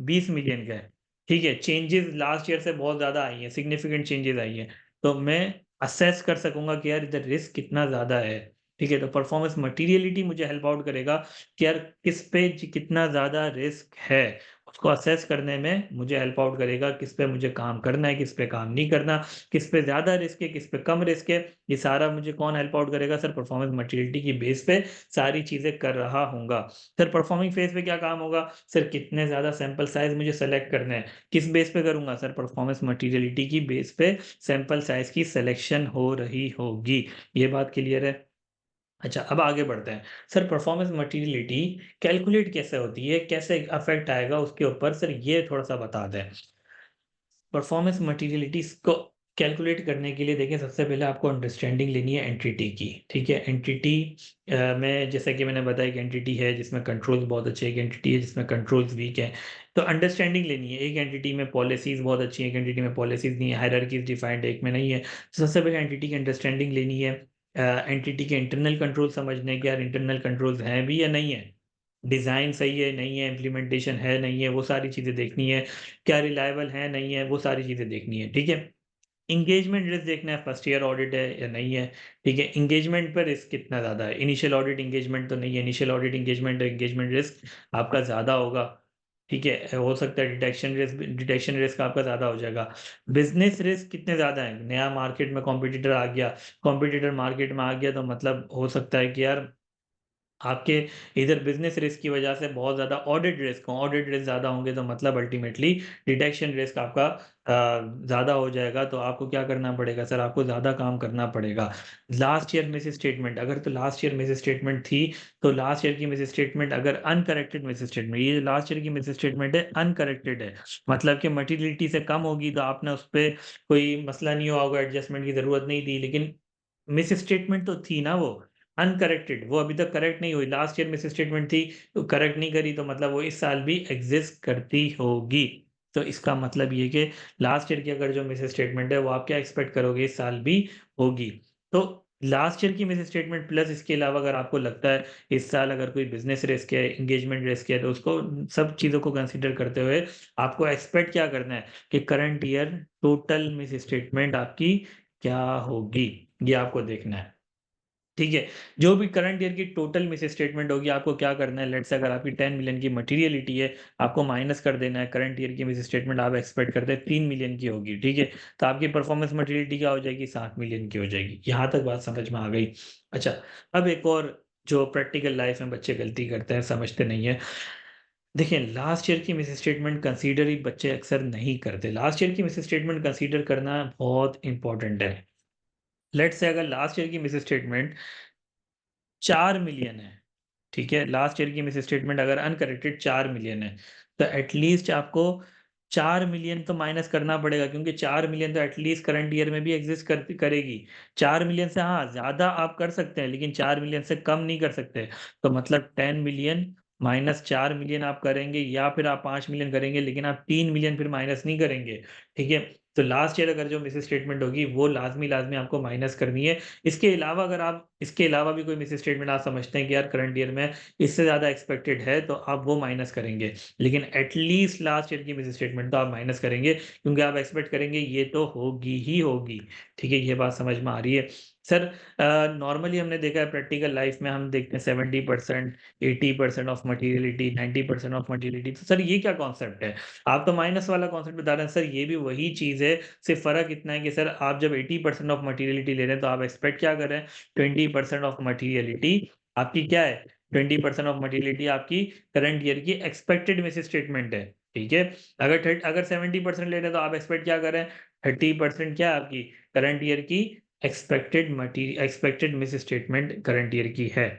20 मिलियन का है, ठीक है? चेंजेज़ लास्ट ईयर से बहुत ज़्यादा आई हैं, सिग्निफिकेंट चेंजेज़ आई हैं। तो मैं असेस कर सकूँगा कि यार इधर रिस्क कितना ज़्यादा है, ठीक है? तो परफॉर्मेंस मटेरियलिटी मुझे हेल्प आउट करेगा कि यार किस पे कितना ज़्यादा रिस्क है। उसको असेस करने में मुझे हेल्प आउट करेगा, किस पे मुझे काम करना है, किस पे काम नहीं करना, किस पे ज़्यादा रिस्क है, किस पे कम रिस्क है, ये सारा मुझे कौन हेल्प आउट करेगा? सर परफॉर्मेंस मटेरियलिटी की बेस पे सारी चीज़ें कर रहा हूँगा। सर परफॉर्मिंग फेज़ पे क्या काम होगा? सर कितने ज़्यादा सैंपल साइज़ मुझे सेलेक्ट करने हैं, किस बेस पे करूँगा? सर परफॉर्मेंस मटेरियलिटी की बेस पे सैंपल साइज़ की सिलेक्शन हो रही होगी। ये बात क्लियर है? अच्छा, अब आगे बढ़ते हैं। सर परफॉर्मेंस मटेरियलिटी कैलकुलेट कैसे होती है? कैसे इफ़ेक्ट आएगा उसके ऊपर? सर ये थोड़ा-सा बता दें। परफॉर्मेंस मटेरियलिटीज़ को कैलकुलेट करने के लिए देखिए सबसे पहले आपको अंडरस्टैंडिंग लेनी है एंटिटी की, ठीक है? एंटिटी में जैसा कि मैंने बताया एक एंटिटी है जिसमें कंट्रोल्स बहुत अच्छे हैं, एक एंटिटी है जिसमें कंट्रोल्स वीक हैं। तो अंडरस्टैंडिंग लेनी है, एक एंटिटी में पॉलिसीज़ बहुत अच्छी हैं, एक एंटिटी में पॉलिसीज़ नहीं है, हायरार्कीज़ डिफाइंड है, एक में नहीं है। तो सबसे पहले एंटिटी की अंडरस्टैंडिंग लेनी है। एंटिटी के इंटरनल कंट्रोल समझने हैं कि यार इंटरनल कंट्रोल्स हैं भी या नहीं है? डिज़ाइन सही है, नहीं है, इम्प्लीमेंटेशन है, नहीं है, वो सारी चीज़ें देखनी है। क्या रिलायबल है, नहीं है, वो सारी चीज़ें देखनी है, ठीक है? एंगेजमेंट रिस्क देखना है फर्स्ट ईयर ऑडिट है या नहीं है, ठीक है? एंगेजमेंट पर रिस्क कितना ज़्यादा है, इनिशियल ऑडिट एंगेजमेंट तो नहीं है, इनिशियल ऑडिट एंगेजमेंट रिस्क आपका ज़्यादा होगा, ठीक है? हो सकता है डिटेक्शन रिस्क आपका ज़्यादा हो जाएगा। बिज़नेस रिस्क कितने ज़्यादा हैं, नया मार्केट में कॉम्पिटिटर आ गया, कॉम्पिटिटर मार्केट में आ गया तो मतलब हो सकता है कि यार आपके इधर बिज़नेस रिस्क की वजह से बहुत ज़्यादा ऑडिट रिस्क ज़्यादा होंगे तो मतलब अल्टीमेटली डिटेक्शन रिस्क आपका ज़्यादा हो जाएगा, तो आपको क्या करना पड़ेगा सर आपको ज़्यादा काम करना पड़ेगा। लास्ट ईयर मिस स्टेटमेंट अगर तो लास्ट ईयर मिस स्टेटमेंट थी, तो लास्ट ईयर की मिस स्टेटमेंट अगर अनकरेक्टेड मिस स्टेटमेंट ये लास्ट ईयर की मिस स्टेटमेंट है अनकरेक्टेड है, मतलब कि मटेरियलिटी से कम होगी तो आपने उसपे कोई मसला नहीं हुआ होगा, एडजस्टमेंट की ज़रूरत नहीं थी, लेकिन मिस स्टेटमेंट तो थी ना वो, अनकरेक्टेड वो अभी तक करेक्ट नहीं हुई। लास्ट ईयर मिस स्टेटमेंट थी, तो करेक्ट नहीं करी तो मतलब वो इस साल भी एग्ज़िस्ट करती होगी। तो इसका मतलब ये कि लास्ट ईयर की अगर जो मिस स्टेटमेंट है, वो आप क्या एक्सपेक्ट करोगे इस साल भी होगी। तो लास्ट ईयर की मिस स्टेटमेंट प्लस इसके अलावा अगर आपको लगता है इस साल अगर कोई बिज़नेस रिस्क है, एंगेजमेंट रिस्क है, तो उसको सब चीज़ों को कंसीडर करते हुए आपको एक्सपेक्ट क्या करना है कि current year total miss statement आपकी क्या होगी? ये आपको देखना है। ठीक है? जो भी करंट ईयर की टोटल मिस स्टेटमेंट होगी, आपको क्या करना है, लेट्स से अगर आपकी 10 मिलियन की मटेरियलिटी है, आपको माइनस कर देना है, करंट ईयर की मिस स्टेटमेंट आप एक्सपेक्ट करते हैं 3 मिलियन की होगी, ठीक है? तो आपकी परफॉर्मेंस मटेरियलिटी क्या हो जाएगी, 7 मिलियन की हो जाएगी। यहाँ तक बात समझ में आ गई। अच्छा, अब एक और जो प्रैक्टिकल लाइफ में बच्चे गलती करते हैं, समझते नहीं हैं। देखिए, लास्ट ईयर की मिस स्टेटमेंट कंसीडर ही बच्चे अक्सर नहीं करते। लास्ट ईयर की मिस स्टेटमेंट कंसीडर करना बहुत इंपॉर्टेंट है। लेट्स से अगर लास्ट ईयर की मिस स्टेटमेंट 4 मिलियन है, ठीक है? लास्ट ईयर की मिस स्टेटमेंट अगर अनकरेक्टेड 4 मिलियन है, तो एटलीस्ट आपको 4 मिलियन तो माइनस करना पड़ेगा, क्योंकि 4 मिलियन तो एटलीस्ट करंट ईयर में भी एग्जिस्ट करेगी। 4 मिलियन से हाँ ज्यादा आप कर सकते हैं, लेकिन 4 मिलियन से कम नहीं कर सकते। तो मतलब 10 मिलियन माइनस 4 मिलियन आप करेंगे, या फिर आप 5 मिलियन करेंगे, लेकिन आप 3 मिलियन फिर माइनस नहीं करेंगे। ठीक है? तो लास्ट ईयर अगर जो मिस स्टेटमेंट होगी वो लाजमी लाजमी आपको माइनस करनी है। इसके अलावा अगर आप इसके अलावा भी कोई मिस स्टेटमेंट आप समझते हैं कि यार करंट ईयर में इससे ज्यादा एक्सपेक्टेड है, तो आप वो माइनस करेंगे। लेकिन एटलीस्ट लास्ट ईयर की मिस स्टेटमेंट तो आप माइनस करेंगे, क्योंकि आप एक्सपेक्ट करेंगे ये तो होगी ही होगी। ठीक है? ये बात समझ में आ रही है? सर, नॉर्मली हमने देखा है प्रैक्टिकल लाइफ में, हम देखते हैं 70%, 80% ऑफ मटीरियलिटी, 90% ऑफ मटीरियलिटी। तो सर ये क्या कॉन्सेप्ट है? आप तो माइनस वाला कॉन्सेप्ट बता रहे हैं। सर ये भी वही चीज है, सिर्फ फर्क इतना है कि सर आप जब 80% ऑफ मटीरियलिटी ले रहे हैं, तो आप एक्सपेक्ट क्या कर रहे हैं? 20% ऑफ मटीरियलिटी आपकी क्या है? 20% ऑफ मटीरियलिटी आपकी करंट ईयर की एक्सपेक्टेड मिस स्टेटमेंट है। ठीक है? अगर 70% ले रहे हैं, तो आप एक्सपेक्ट क्या कर रहे हैं? 30% क्या है आपकी करंट ईयर की expected miss statement current year की है।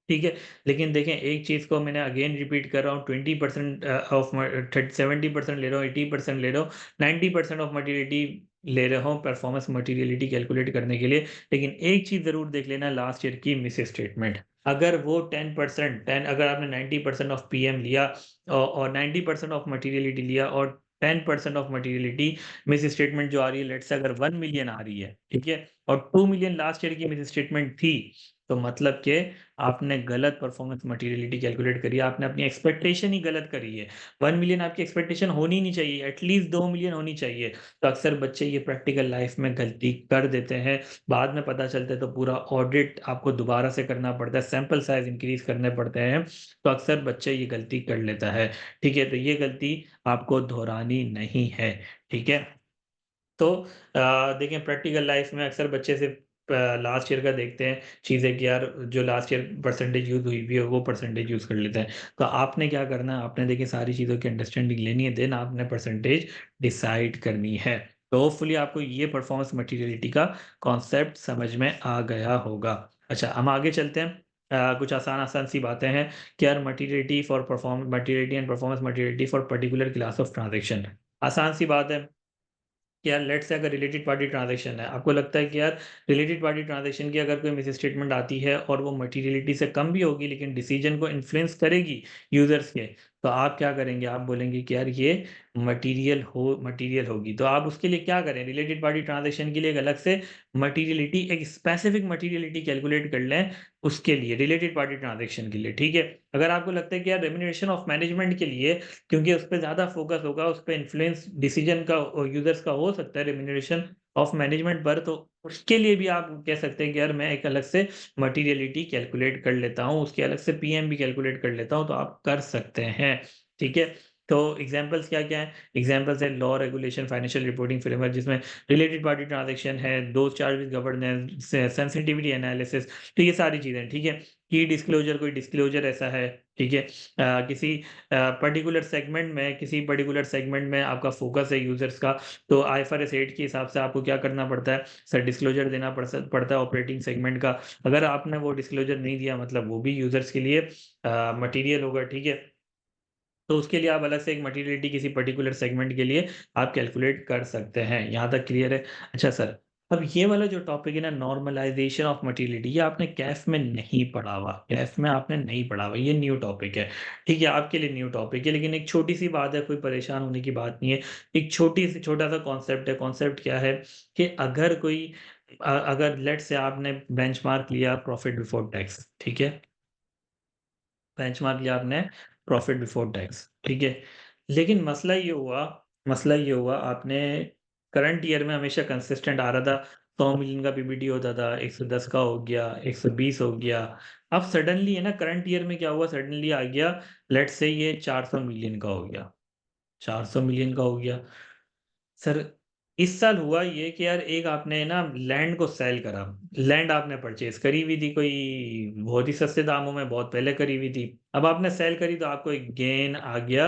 ठीक है? लेकिन देखें, एक चीज़ को मैंने अगेन रिपीट कर रहा हूँ, 20% ऑफ म 70% ले रहा हूँ, 80% ले रहा हूँ, 90% ऑफ मटीरियलिटी ले रहा हूँ परफॉर्मेंस मटीरियलिटी कैलकुलेट करने के लिए। लेकिन एक चीज़ ज़रूर देख लेना, लास्ट ईयर की मिस स्टेटमेंट। अगर वो 10%, 10 अगर आपने 90% ऑफ पीएम लिया और 90% ऑफ मटीरियलिटी लिया, और 10% ऑफ मटीरियलिटी मिस स्टेटमेंट जो आ रही है, लेट्स से अगर 1 मिलियन आ रही है, ठीक है? और 2 मिलियन लास्ट ईयर की मिस स्टेटमेंट थी, तो मतलब कि आपने गलत परफॉर्मेंस मटेरियलिटी कैलकुलेट करी है, आपने अपनी एक्सपेक्टेशन ही गलत करी है। 1 मिलियन आपकी एक्सपेक्टेशन होनी नहीं चाहिए, एटलीस्ट 2 मिलियन होनी चाहिए। तो अक्सर बच्चे ये प्रैक्टिकल लाइफ में गलती कर देते हैं, बाद में पता चलता है तो पूरा ऑडिट आपको दोबारा से करना पड़ता है, सैंपल साइज इंक्रीज करने पड़ते हैं। तो अक्सर बच्चे ये गलती कर लेता है। ठीक है? तो ये गलती आपको दोहरानी नहीं है। ठीक है? तो देखें, प्रैक्टिकल लाइफ में अक्सर बच्चे सिर्फ लास्ट ईयर का देखते हैं चीज़ें, कि यार जो लास्ट ईयर परसेंटेज यूज हुई भी है वो परसेंटेज यूज कर लेते हैं। तो आपने क्या करना है? आपने देखिए सारी चीज़ों की अंडरस्टैंडिंग लेनी है, देन आपने परसेंटेज डिसाइड करनी है। तो होपफुली आपको ये परफॉर्मेंस मटीरियलिटी का कॉन्सेप्ट समझ में आ गया होगा। अच्छा, हम आगे चलते हैं। कुछ आसान आसान सी बातें हैं कि यार materiality and performance materiality for particular class of transaction. आसान सी बात है कि यार लेट्स से अगर रिलेटेड पार्टी ट्रांजैक्शन है, आपको लगता है कि यार रिलेटेड पार्टी ट्रांजैक्शन की अगर कोई मिस स्टेटमेंट आती है और वो मटीरियलिटी से कम भी होगी, लेकिन डिसीजन को इन्फ्लुएंस करेगी यूजर्स के, तो आप क्या करेंगे? आप बोलेंगे कि यार ये मटीरियल होगी। तो आप उसके लिए क्या करें? रिलेटेड पार्टी ट्रांजैक्शन के लिए एक अलग से मटीरियलिटी, एक स्पेसिफिक मटीरियलिटी कैलकुलेट कर लें उसके लिए, रिलेटेड पार्टी ट्रांजैक्शन के लिए। ठीक है? अगर आपको लगता है कि यार रेम्यूनरेशन ऑफ मैनेजमेंट के लिए, क्योंकि उस पे ज़्यादा फ़ोकस होगा, उस पे इन्फ्लुएंस डिसीजन का यूज़र्स का हो सकता है रेम्यूनरेशन ऑफ मैनेजमेंट पर, तो उसके लिए भी आप कह सकते हैं कि यार मैं एक अलग से मटीरियलिटी कैलकुलेट कर लेता हूँ, उसके अलग से पीएम भी कैलकुलेट कर लेता हूँ, तो आप कर सकते हैं। ठीक है? तो एग्ज़ाम्पल्स क्या-क्या हैं? एग्ज़ाम्पल्स हैं law, regulation, financial reporting framework, जिसमें रिलेटेड पार्टी ट्रांज़ैक्शन है, those charged with governance, sensitivity analysis, तो ये सारी चीज़ें हैं। ठीक है? की डिस्क्लोज़र, कोई डिस्क्लोज़र ऐसा है, ठीक है? किसी किसी पर्टिकुलर सेगमेंट में आपका फ़ोकस है यूज़र्स का, तो आईएफआरएस 8 के हिसाब से आपको क्या करना पड़ता है? सर डिस्क्लोज़र देना पड़ता है ऑपरेटिंग सेगमेंट का। अगर आपने वो डिस्क्लोज़र नहीं दिया, मतलब वो भी यूज़र्स के लिए मटीरियल होगा। ठीक है? तो उसके लिए आप अलग से एक मटीरियलिटी किसी पर्टिकुलर सेगमेंट के लिए आप कैलकुलेट कर सकते हैं। यहाँ तक क्लियर है? अच्छा सर, अब ये वाला जो टॉपिक है ना, नॉर्मलाइज़ेशन ऑफ मटीरियलिटी, ये आपने कैफ में नहीं पढ़ा हुआ। कैफ में आपने नहीं पढ़ा हुआ, ये न्यू टॉपिक है। ठीक है? आपके लिए न्यू टॉपिक है, लेकिन एक छोटी-सी बात है, कोई परेशान होने की बात नहीं है। एक छोटा-सा कॉन्सेप्ट है। कॉन्सेप्ट क्या है कि अगर लेट्स से आपने बेंचमार्क लिया प्रॉफिट बिफोर टैक्स, ठीक है? बेंचमार्क लिया आपने प्रॉफिट बिफोर टैक्स, ठीक है? लेकिन मसला ये हुआ आपने करंट ईयर में हमेशा कंसिस्टेंट आ रहा था, 100 मिलियन का पीबीटी होता था, 110 का हो गया, 120 हो गया। अब सडनली है ना, करंट ईयर में क्या हुआ, सडनली आ गया, लेट्स से ये 400 मिलियन का हो गया, 400 मिलियन का हो गया। सर इस साल हुआ ये कि यार एक आपने ना लैंड को सेल करा, लैंड आपने परचेज़ करी हुई थी कोई बहुत ही सस्ते दामों में, बहुत पहले करी हुई थी। अब आपने सेल करी तो आपको एक गेन आ गया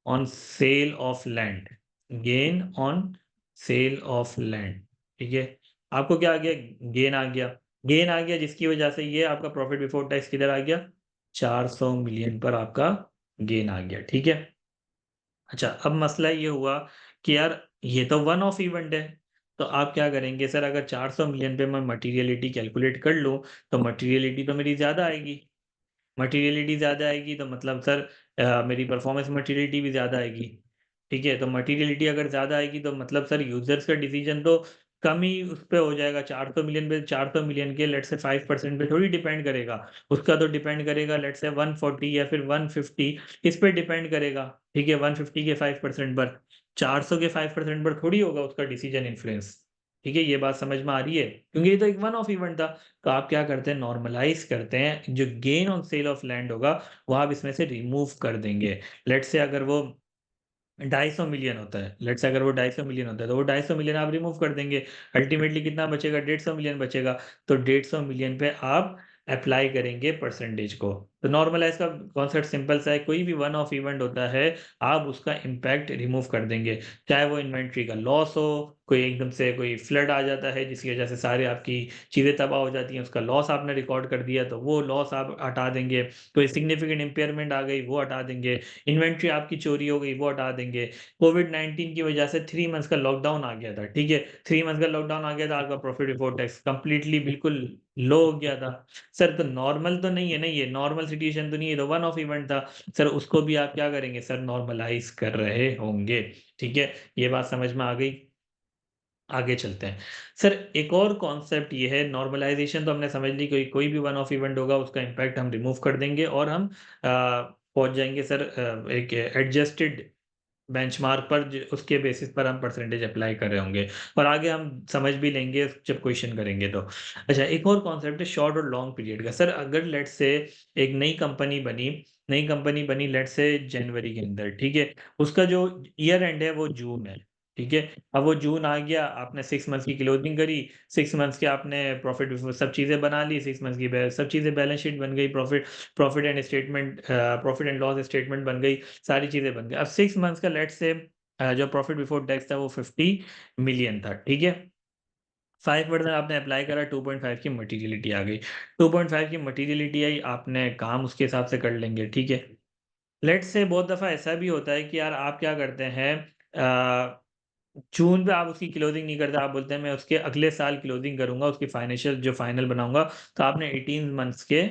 on sale of land, gain on sale of land, ठीक है? आपको क्या आ गया? गेन आ गया। गेन आ गया जिसकी वजह से ये आपका प्रॉफिट बिफोर टैक्स किधर आ गया? 400 मिलियन पर आपका गेन आ गया, ठीक है? अच्छा, अब मसला ये हुआ कि यार ये तो वन ऑफ इवेंट है, तो आप क्या करेंगे सर अगर 400 मिलियन पे मैं मटीरियलिटी कैलकुलेट कर लूँ, तो मटीरियलिटी तो मेरी ज़्यादा आएगी। मटीरियलिटी ज़्यादा आएगी तो मतलब सर मेरी परफॉर्मेंस मटीरियलिटी भी ज़्यादा आएगी, ठीक है? तो मटीरियलिटी अगर ज़्यादा आएगी तो मतलब सर यूज़र्स का डिसीज़न तो कम ही उस पे हो जाएगा, 400 मिलियन पे 400 मिलियन के लेट्स से 5% पे थोड़ी डिपेंड करेगा। उसका तो डिपेंड करेगा लेट्स से 140 या फिर 150 इस पे डिपेंड करेगा, ठीक है? 150 के 5% पर, 400 के 5% पर थोड़ी होगा उसका डिसीज़न इन्फ्लुएंस, ठीक है? ये बात समझ में आ रही है? क्योंकि ये तो एक वन ऑफ इवेंट था। तो आप क्या करते हैं नॉर्मलाइज़ करते हैं, जो gain on sale of land होगा, वो आप इसमें से रिमूव कर देंगे। लेट्स से अगर वो 250 मिलियन होता है, लेट्स से अगर वो 250 मिलियन होता है, तो वो 250 मिलियन आप रिमूव कर देंगे। अल्टीमेटली कितना बचेगा? 150 मिलियन बचेगा। तो 150 मिलियन पे आप एप्लाई करेंगे परसेंटेज को। तो नॉर्मलाइज़ का कॉन्सेप्ट सिंपल सा है, कोई भी वन ऑफ इवेंट होता है, आप उसका इम्पैक्ट रिमूव कर देंगे। चाहे वो इन्वेंट्री का लॉस हो, कोई एकदम से कोई फ्लड आ जाता है जिसकी वजह से सारी आपकी चीज़ें तबाह हो जाती हैं, उसका लॉस आपने रिकॉर्ड कर दिया, तो वो लॉस आप हटा देंगे। कोई सिग्निफिकेंट इम्पेयरमेंट आ गई, वो हटा देंगे। इन्वेंट्री आपकी चोरी हो गई, वो हटा देंगे। कोविड-19 की वजह से 3 मंथ्स का लॉकडाउन आ गया था, ठीक है? 3 मंथ्स का लॉकडाउन आ गया था, आपका प्रॉफिट बिफोर टैक्स कंप्लीटली बिल्कुल लो हो गया था। सर तो नॉर्मल तो नहीं है ना ये, नॉर्मल सिचुएशन तो नहीं है, ये तो वन ऑफ इवेंट था। सर उसको भी आप क्या करेंगे सर नॉर्मलाइज़ कर रहे होंगे, ठीक है? ये बात समझ में आ गई? आगे चलते हैं। सर एक और कॉन्सेप्ट ये है नॉर्मलाइज़ेशन तो हमने समझ ली कोई कोई भी वन ऑफ इवेंट होगा उसका इम्पैक्ट हम रिमूव कर देंगे और हम पहुँच जाएँगे सर एक एडजस्टेड बेंचमार्क पर ज उसके बेसिस पर हम परसेंटेज अप्लाई कर रहे होंगे और आगे हम समझ भी लेंगे जब क्वेश्चन करेंगे तो। अच्छा एक और कॉन्सेप्ट है शॉर्ट और लॉन्ग पीरियड का। सर अगर लेट्स से एक नई कंपनी बनी लेट्स से जनवरी के अंदर, ठीक है? उसका जो ईयर एंड है वो जून है, ठीक है? अब वो जून आ गया, आपने 6 मंथ्स की क्लोजिंग करी, 6 मंथ्स के आपने प्रॉफिट बिफोर सब चीज़ें बना ली, 6 मंथ्स की बै सब चीज़ें बैलेंस शीट बन गई, profit and statement profit and loss statement बन गई, सारी चीज़ें बन गई। अब 6 मंथ्स का लेट्स से जो प्रॉफिट बिफोर टैक्स था वो 50 मिलियन था, ठीक है? 5% आपने अप्लाई करा 2.5 की मटीरियलिटी आ गई। 2.5 की मटीरियलिटी आई, आपने काम उसके हिसाब से कर लेंगे, ठीक है? लेट्स से बहुत दफ़ा ऐसा भी होता है कि यार आप क्या करते हैं जून पे आप उसकी क्लोजिंग नहीं करते, आप बोलते हैं मैं उसके अगले साल क्लोजिंग करूँगा, उसकी फाइनेंशियल जो फाइनल बनाऊँगा, तो आपने 18 मंथ्स के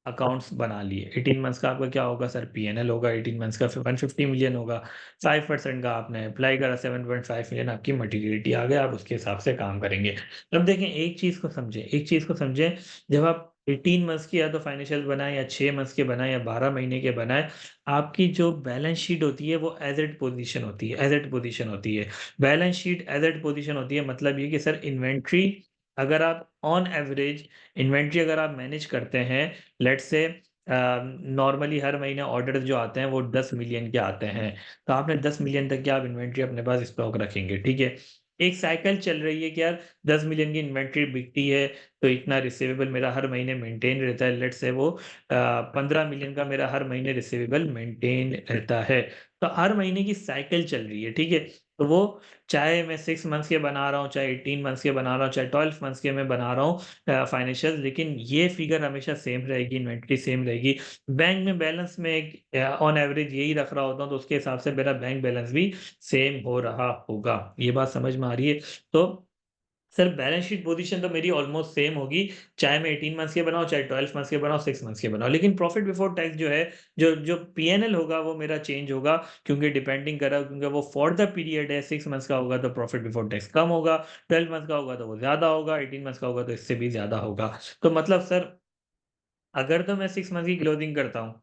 अकाउंट्स बना लिए। 18 मंथ्स का आपका क्या होगा सर पी&एल होगा, 18 मंथ्स का फिर 150 मिलियन होगा, 5% का आपने अप्लाई करा 7.5 मिलियन आपकी मटीरियलिटी आ गया, आप उसके हिसाब से काम करेंगे। अब देखें एक चीज़ को समझें, जब आप 18 मंथ्स की या तो फाइनेंशियल बनाएँ या 6 मंथ्स के बनाएँ या 12 महीने के बनाएँ, आपकी जो बैलेंस शीट होती है वो एज़ एट पोज़ीशन होती है एज़ एट पोज़ीशन होती है। Balance sheet as at position होती है मतलब ये कि सर इन्वेंट्री अगर आप ऑन एवरेज इन्वेंट्री अगर आप मैनेज करते हैं लेट्स से नॉर्मली हर महीने ऑर्डर जो आते हैं वो 10 मिलियन के आते हैं। तो आपने 10 मिलियन तक की आप इन्वेंट्री अपने पास स्टॉक रखेंगे, ठीक है? एक साइकिल चल रही है कि यार 10 मिलियन की इन्वेंट्री बिकती है, तो इतना रिसीवेबल मेरा हर महीने मेंटेन रहता है। लेट्स से वो 15 मिलियन का मेरा हर महीने रिसीवेबल मेंटेन रहता है। तो हर महीने की साइकिल चल रही है, ठीक है? तो वो चाहे मैं 6 मंथ्स के बना रहा हूँ, चाहे 18 मंथ्स के बना रहा हूँ, चाहे 12 मंथ्स के मैं बना रहा हूँ फाइनेंशियल लेकिन ये फिगर हमेशा सेम रहेगी, इन्वेंटरी सेम रहेगी। बैंक में बैलेंस में एक ऑन एवरेज यही रख रहा होता हूँ, तो उसके हिसाब से मेरा बैंक बैलेंस भी सेम हो रहा होगा। ये बात समझ में आ रही है? तो सर बैलेंस शीट पोज़ीशन तो मेरी ऑलमोस्ट सेम होगी, चाहे मैं 18 मंथ्स के बनाऊँ, चाहे 12 मंथ्स के बनाऊँ, 6 मंथ्स के बनाऊँ। लेकिन प्रॉफिट बिफोर टैक्स जो है, जो जो पी&एल होगा वो मेरा चेंज होगा क्योंकि डिपेंडिंग कर रहा है क्योंकि वो फॉर द पीरियड है, 6 मंथ्स का होगा तो प्रॉफिट बिफोर टैक्स कम होगा, 12 मंथ्स का होगा तो वो ज़्यादा होगा, 18 मंथ्स का होगा तो इससे भी ज़्यादा होगा। तो मतलब सर अगर तो मैं 6 मंथ की क्लोजिंग करता हूँ,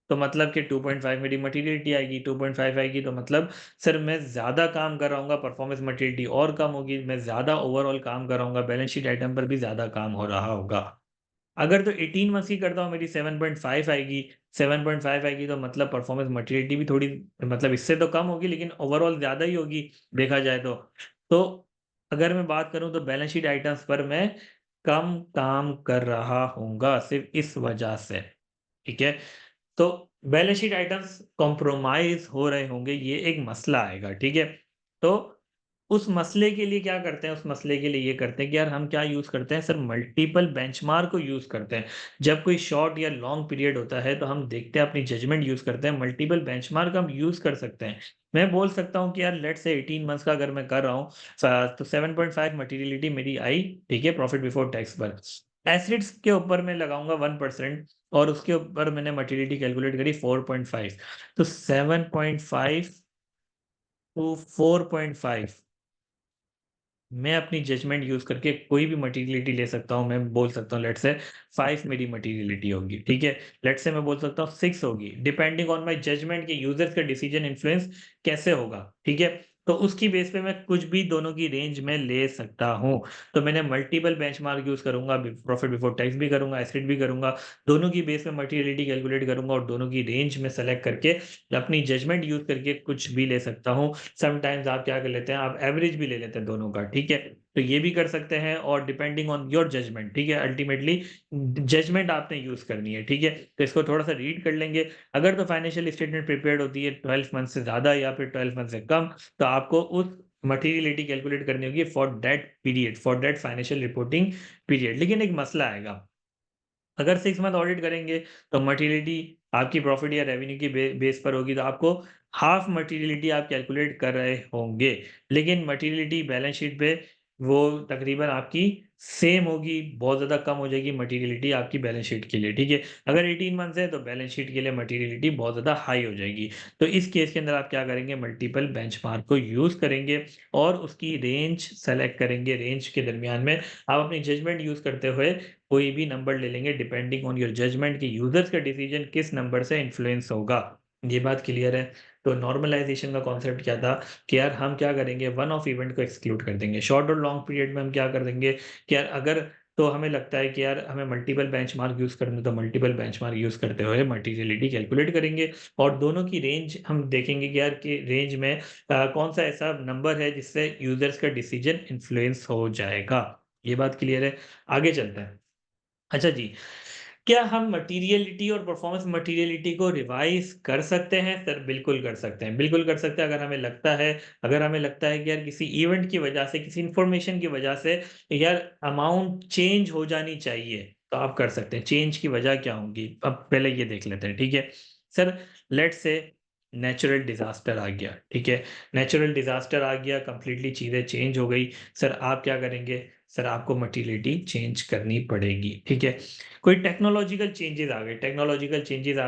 तो मतलब कि 2.5 मेरी मटीरियलिटी आएगी, 2.5 आएगी तो मतलब सर मैं ज़्यादा काम कर रहा हूँगा, परफॉर्मेंस मटीरियलिटी और कम होगी, मैं ज़्यादा ओवरऑल काम कर रहा हूँगा, बैलेंस शीट आइटम पर भी ज़्यादा काम हो रहा होगा। अगर तो 18 मंथ्स की करता हूँ मेरी 7.5 आएगी, 7.5 आएगी तो मतलब परफॉर्मेंस मटेरियलिटी भी थोड़ी मतलब इससे तो कम होगी लेकिन ओवरऑल ज़्यादा ही होगी देखा जाए तो। तो अगर मैं बात करूँ तो बैलेंस शीट आइटम्स पर मैं कम काम कर रहा हूँगा सिर्फ़ इस वजह से, ठीक है? तो बैलेंस शीट आइटम्स कॉम्प्रोमाइज़ हो रहे होंगे, ये एक मसला आएगा, ठीक है? तो उस मसले के लिए क्या करते हैं, उस मसले के लिए ये करते हैं कि यार हम क्या यूज़ करते हैं सर मल्टीपल बेंचमार्क को यूज़ करते हैं। जब कोई शॉर्ट या लॉन्ग पीरियड होता है तो हम देखते हैं अपनी जजमेंट यूज़ करते हैं, मल्टीपल बेंचमार्क हम यूज़ कर सकते हैं। मैं बोल सकता हूँ कि यार लेट्स से 18 मंथ्स का अगर मैं कर रहा हूँ तो 7.5 मटेरियलिटी मेरी आई, ठीक है? प्रॉफिट बिफोर टैक्स पर। एसिड्स के ऊपर मैं लगाऊँगा 1% और उसके ऊपर मैंने मटेरियलिटी कैलकुलेट करी 4.5 तो 7.5 टू 4.5 मैं अपनी जजमेंट यूज़ करके कोई भी मटेरियलिटी ले सकता हूँ। मैं बोल सकता हूँ लेट्स से 5 मेरी मटेरियलिटी होगी, ठीक है? लेट्स से मैं बोल सकता हूँ 6 होगी, डिपेंडिंग ऑन माय जजमेंट कि यूज़र्स का डिसीजन इन्फ्लुएंस कैसे होगा, ठीक है? तो उसकी बेस पे मैं कुछ भी दोनों की रेंज में ले सकता हूँ। तो मैंने मल्टीपल बेंचमार्क यूज़ करूँगा, प्रॉफिट बिफोर टैक्स भी करूँगा, एसिड भी करूँगा, दोनों की बेस पे मटेरियलिटी कैलकुलेट करूँगा और दोनों की रेंज में सेलेक्ट करके अपनी जजमेंट यूज़ करके कुछ भी ले सकता हूँ। समटाइम्स आप क्या कर लेते हैं, आप एवरेज भी ले लेते हैं दोनों का, ठीक है? तो ये भी कर सकते हैं और डिपेंडिंग ऑन योर जजमेंट, ठीक है? अल्टीमेटली जजमेंट आपने यूज़ करनी है, ठीक है? तो इसको थोड़ा-सा रीड कर लेंगे। अगर तो फाइनेंशियल स्टेटमेंट प्रिपेयर्ड होती है 12 मंथ से ज़्यादा या फिर 12 मंथ से कम, तो आपको उस मटेरियलिटी कैलकुलेट करनी होगी for that period, for that financial reporting period. लेकिन एक मसला आएगा, अगर 6 मंथ ऑडिट करेंगे, तो मटेरियलिटी आपकी प्रॉफिट या रेवेन्यू की बेस पर होगी, तो आपको हाफ मटेरियलिटी आप कैलकुलेट कर रहे होंगे। लेकिन मटेरियलिटी बैलेंस शीट पे वो तकरीबन आपकी सेम होगी, बहुत ज़्यादा कम हो जाएगी मटेरियलिटी आपकी बैलेंस शीट के लिए, ठीक है? अगर 18 मंथ्स है, तो बैलेंस शीट के लिए मटेरियलिटी बहुत ज़्यादा हाई हो जाएगी। तो इस केस के अंदर आप क्या करेंगे, मल्टीपल बेंचमार्क को यूज़ करेंगे और उसकी रेंज सेलेक्ट करेंगे। रेंज के दरमियान में आप अपनी जजमेंट यूज़ करते हुए कोई भी नंबर ले लेंगे डिपेंडिंग ऑन योर जजमेंट कि यूज़र्स का डिसीजन किस नंबर से इन्फ्लुएंस होगा। ये बात क्लियर है? तो नॉर्मलाइज़ेशन का कॉन्सेप्ट क्या था कि यार हम क्या करेंगे वन ऑफ इवेंट को एक्सक्लूड कर देंगे। शॉर्ट और लॉन्ग पीरियड में हम क्या कर देंगे कि यार अगर तो हमें लगता है कि यार हमें मल्टीपल बेंचमार्क यूज़ करना है तो मल्टीपल बेंचमार्क यूज़ करते हुए मटेरियलिटी कैलकुलेट करेंगे और दोनों की रेंज हम देखेंगे कि यार कि रेंज में कौन-सा ऐसा नंबर है जिससे यूज़र्स का डिसीजन इन्फ्लुएंस हो जाएगा। ये बात क्लियर है? आगे चलते हैं। अच्छा जी, क्या हम मटीरियलिटी और परफॉर्मेंस मटीरियलिटी को रिवाइज़ कर सकते हैं? सर बिल्कुल कर सकते हैं, बिल्कुल कर सकते हैं अगर हमें लगता है कि यार किसी इवेंट की वजह से, किसी इन्फॉर्मेशन की वजह से यार अमाउंट चेंज हो जानी चाहिए, तो आप कर सकते हैं। चेंज की वजह क्या होंगी? अब पहले ये देख लेते हैं, ठीक है? Sir let's say natural disaster आ गया, ठीक है? नेचुरल डिज़ास्टर आ गया, कंप्लीटली चीज़ें चेंज हो गई। सर आप क्या करेंगे? सर आपको मटीरियलिटी चेंज करनी पड़ेगी, ठीक है? कोई टेक्नोलॉजिकल चेंजेज़ आ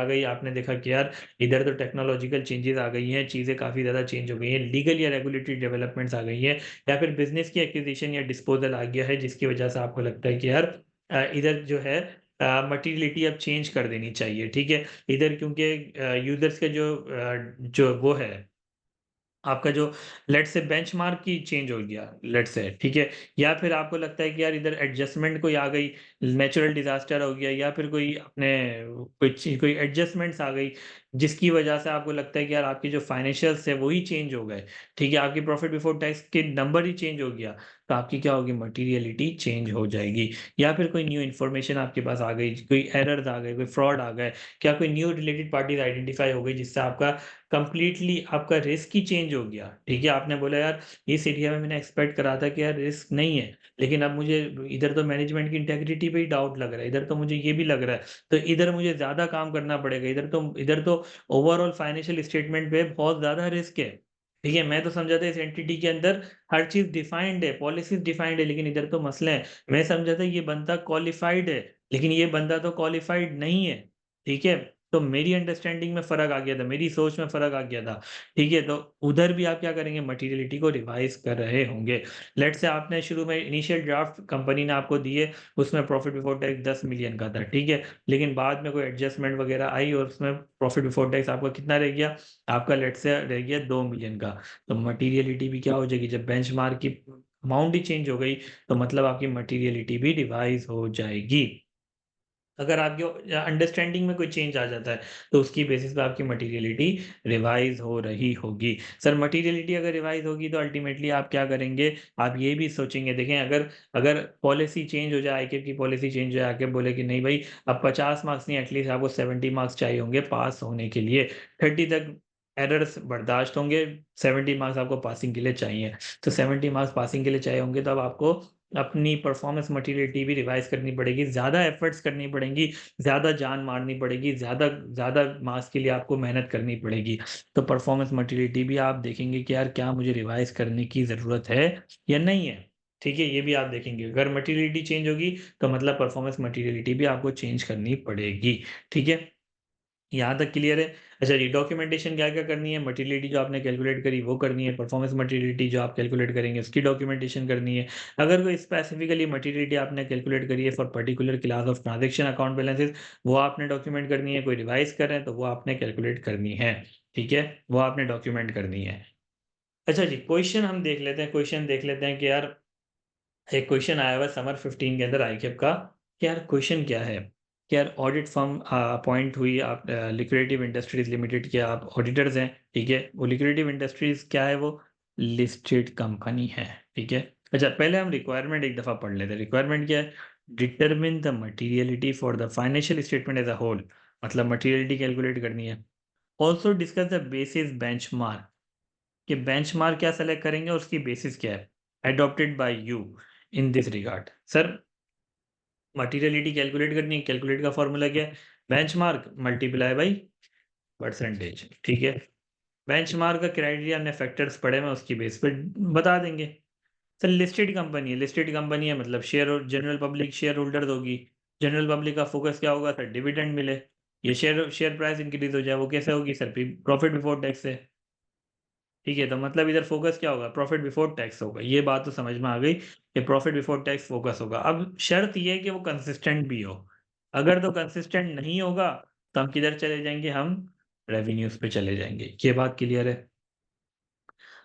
गई, आपने देखा कि यार इधर तो टेक्नोलॉजिकल चेंजेज़ आ गई हैं, चीज़ें काफ़ी ज़्यादा चेंज हो गई हैं, लीगल या रेगुलेटरी डेवलपमेंट्स आ गई हैं या फिर बिज़नेस की एक्विजिशन या डिस्पोज़ल आ गया है जिसकी वजह से आपको लगता है कि यार इधर जो है मटीरियलिटी अब चेंज कर देनी चाहिए, ठीक है? इधर क्योंकि यूज़र्स के जो वो है आपका जो let's say benchmark he change हो गया लेट्स से ठीक है? या फिर आपको लगता है कि यार इधर एडजस्टमेंट कोई आ गई, नेचुरल डिज़ास्टर हो गया या फिर कोई अपने कोई एडजस्टमेंट्स आ गई, जिसकी वजह से आपको लगता है कि यार आपके जो फाइनेंशियल्स है वो ही चेंज हो गए, ठीक है? आपकी प्रॉफिट बिफोर टैक्स के नंबर ही चेंज हो गया, तो आपकी क्या होगी मटीरियलिटी चेंज हो जाएगी। या फिर कोई न्यू इन्फॉर्मेशन आपके पास आ गई, कोई एरर्स आ गए, कोई फ्रॉड आ गए, क्या कोई न्यू रिलेटेड पार्टीज़ आइडेंटिफाई हो गई जिससे आपका कंप्लीटली आपका रिस्क ही चेंज हो गया, ठीक है? आपने बोला यार इस एरिया में मैंने एक्सपेक्ट करा था कि यार रिस्क नहीं है, लेकिन अब मुझे इधर तो मैनेजमेंट की इंटेग्रिटी पे ही डाउट लग रहा है, इधर तो मुझे ये भी लग रहा है, तो इधर मुझे ज़्यादा काम करना पड़ेगा, इधर तो ओवरऑल फाइनेंशियल स्टेटमेंट पे बहुत ज़्यादा रिस्क है, ठीक है? मैं तो समझा था इस एंटिटी के अंदर हर चीज़ डिफाइंड है, पॉलिसीज़ डिफाइंड है, लेकिन इधर तो मसले हैं। मैं समझा था ये बंदा क्वालिफाइड है, लेकिन ये बंदा तो क्वालिफाइड नहीं है, ठीक है? तो मेरी अंडरस्टैंडिंग में फ़र्क आ गया था, मेरी सोच में फ़र्क आ गया था, ठीक है? तो उधर भी आप क्या करेंगे मटीरियलिटी को रिवाइज़ कर रहे होंगे। लेट्स से आपने शुरू में इनिशियल ड्राफ्ट कंपनी ने आपको दिए, उसमें प्रॉफिट बिफोर टैक्स 10 मिलियन का था, ठीक है? लेकिन बाद में कोई एडजस्टमेंट वगैरह आई और उसमें प्रॉफिट बिफोर टैक्स आपका कितना रह गया? आपका लेट्स से रह गया 2 मिलियन का। तो मटीरियलिटी भी क्या हो जाएगी जब बेंचमार्क की अमाउंट ही चेंज हो गई, तो मतलब आपकी मटीरियलिटी भी रिवाइज़ हो जाएगी। अगर आपके अंडरस्टैंडिंग में कोई चेंज आ जाता है, तो उसकी बेसिस पे आपकी मटीरियलिटी रिवाइज़ हो रही होगी। सर मटीरियलिटी अगर रिवाइज़ होगी तो अल्टीमेटली आप क्या करेंगे? आप ये भी सोचेंगे देखें अगर अगर पॉलिसी चेंज हो जाए, आईकेप की पॉलिसी चेंज हो जाए, आईकेप बोले कि नहीं भई अब 50 मार्क्स नहीं एटलीस्ट आपको 70 मार्क्स चाहिए होंगे पास होने के लिए। 30 तक एरर्स बर्दाश्त होंगे, 70 मार्क्स आपको पासिंग के लिए चाहिए। तो 70 मार्क्स पासिंग के लिए चाहिए होंगे तो अब आपको अपनी परफॉर्मेंस मटीरियलिटी भी रिवाइज़ करनी पड़ेगी, ज़्यादा एफर्ट्स करनी पड़ेंगी, ज़्यादा जान मारनी पड़ेगी, ज़्यादा ज़्यादा मार्क्स के लिए आपको मेहनत करनी पड़ेगी। तो परफॉर्मेंस मटीरियलिटी भी आप देखेंगे कि यार क्या मुझे रिवाइज़ करने की ज़रूरत है या नहीं है? ठीक है? ये भी आप देखेंगे। अगर मटीरियलिटी चेंज होगी तो मतलब परफॉर्मेंस मटीरियलिटी भी आपको चेंज करनी पड़ेगी। ठीक है? यहाँ तक क्लियर है? अच्छा जी, डॉक्यूमेंटेशन क्या-क्या करनी है? मटीरियलिटी जो आपने कैलकुलेट करी वो करनी है, परफॉर्मेंस मटीरियलिटी जो आप कैलकुलेट करेंगे उसकी डॉक्यूमेंटेशन करनी है। अगर कोई स्पेसिफिकली मटीरियलिटी आपने कैलकुलेट करी है for particular class of transaction account balances वो आपने डॉक्यूमेंट करनी है, कोई रिवाइज़ कर रहे हैं तो वो आपने कैलकुलेट करनी है, ठीक है? वो आपने डॉक्यूमेंट करनी है। अच्छा जी, क्वेश्चन हम देख लेते हैं, क्वेश्चन देख लेते हैं कि यार एक क्वेश्चन आया हुआ है समर 15 के अंदर आईकेप का कि यार क्वेश्चन क्या है कि यार ऑडिट फर्म अपॉइंट हुई आप लिक्विडेटिव इंडस्ट्रीज लिमिटेड के आप ऑडिटर्स हैं ठीक है वो लिक्विडेटिव इंडस्ट्रीज क्या है वो लिस्टेड कंपनी है ठीक है अच्छा पहले हम रिक्वायरमेंट एक दफा पढ़ लेते हैं रिक्वायरमेंट क्या है determine the materiality for the financial statement as a whole मतलब मटीरियलिटी कैलकुलेट करनी है also discuss the basis benchmark कि बेंचमार्क क्या सेलेक्ट करेंगे और उसकी बेसिस क्या है adopted by you in this regard sir materiality calculate करनी है कैलकुलेट का फॉर्मूला क्या है बेंचमार्क मल्टीप्लाई बाय परसेंटेज ठीक है बेंचमार्क का क्राइटेरिया हमने फैक्टर्स पढ़े में उसकी बेस पे बता देंगे सर लिस्टेड कंपनी है मतलब share general public share holder होगी जनरल पब्लिक का फोकस क्या होगा सर डिविडेंड मिले ये शेयर प्राइस इंक्रीज हो जाए वो कैसे होगी सर प्रॉफिट बिफोर टैक्स से ठीक है, तो मतलब इधर फ़ोकस क्या होगा? प्रॉफिट बिफोर टैक्स होगा। ये बात तो समझ में आ गई कि प्रॉफिट बिफोर टैक्स फ़ोकस होगा। अब शर्त ये है कि वो कंसिस्टेंट भी हो। अगर तो कंसिस्टेंट नहीं होगा, तो हम किधर चले जाएँगे? हम रेवेन्यूज़ पे चले जाएँगे। ये बात क्लियर है?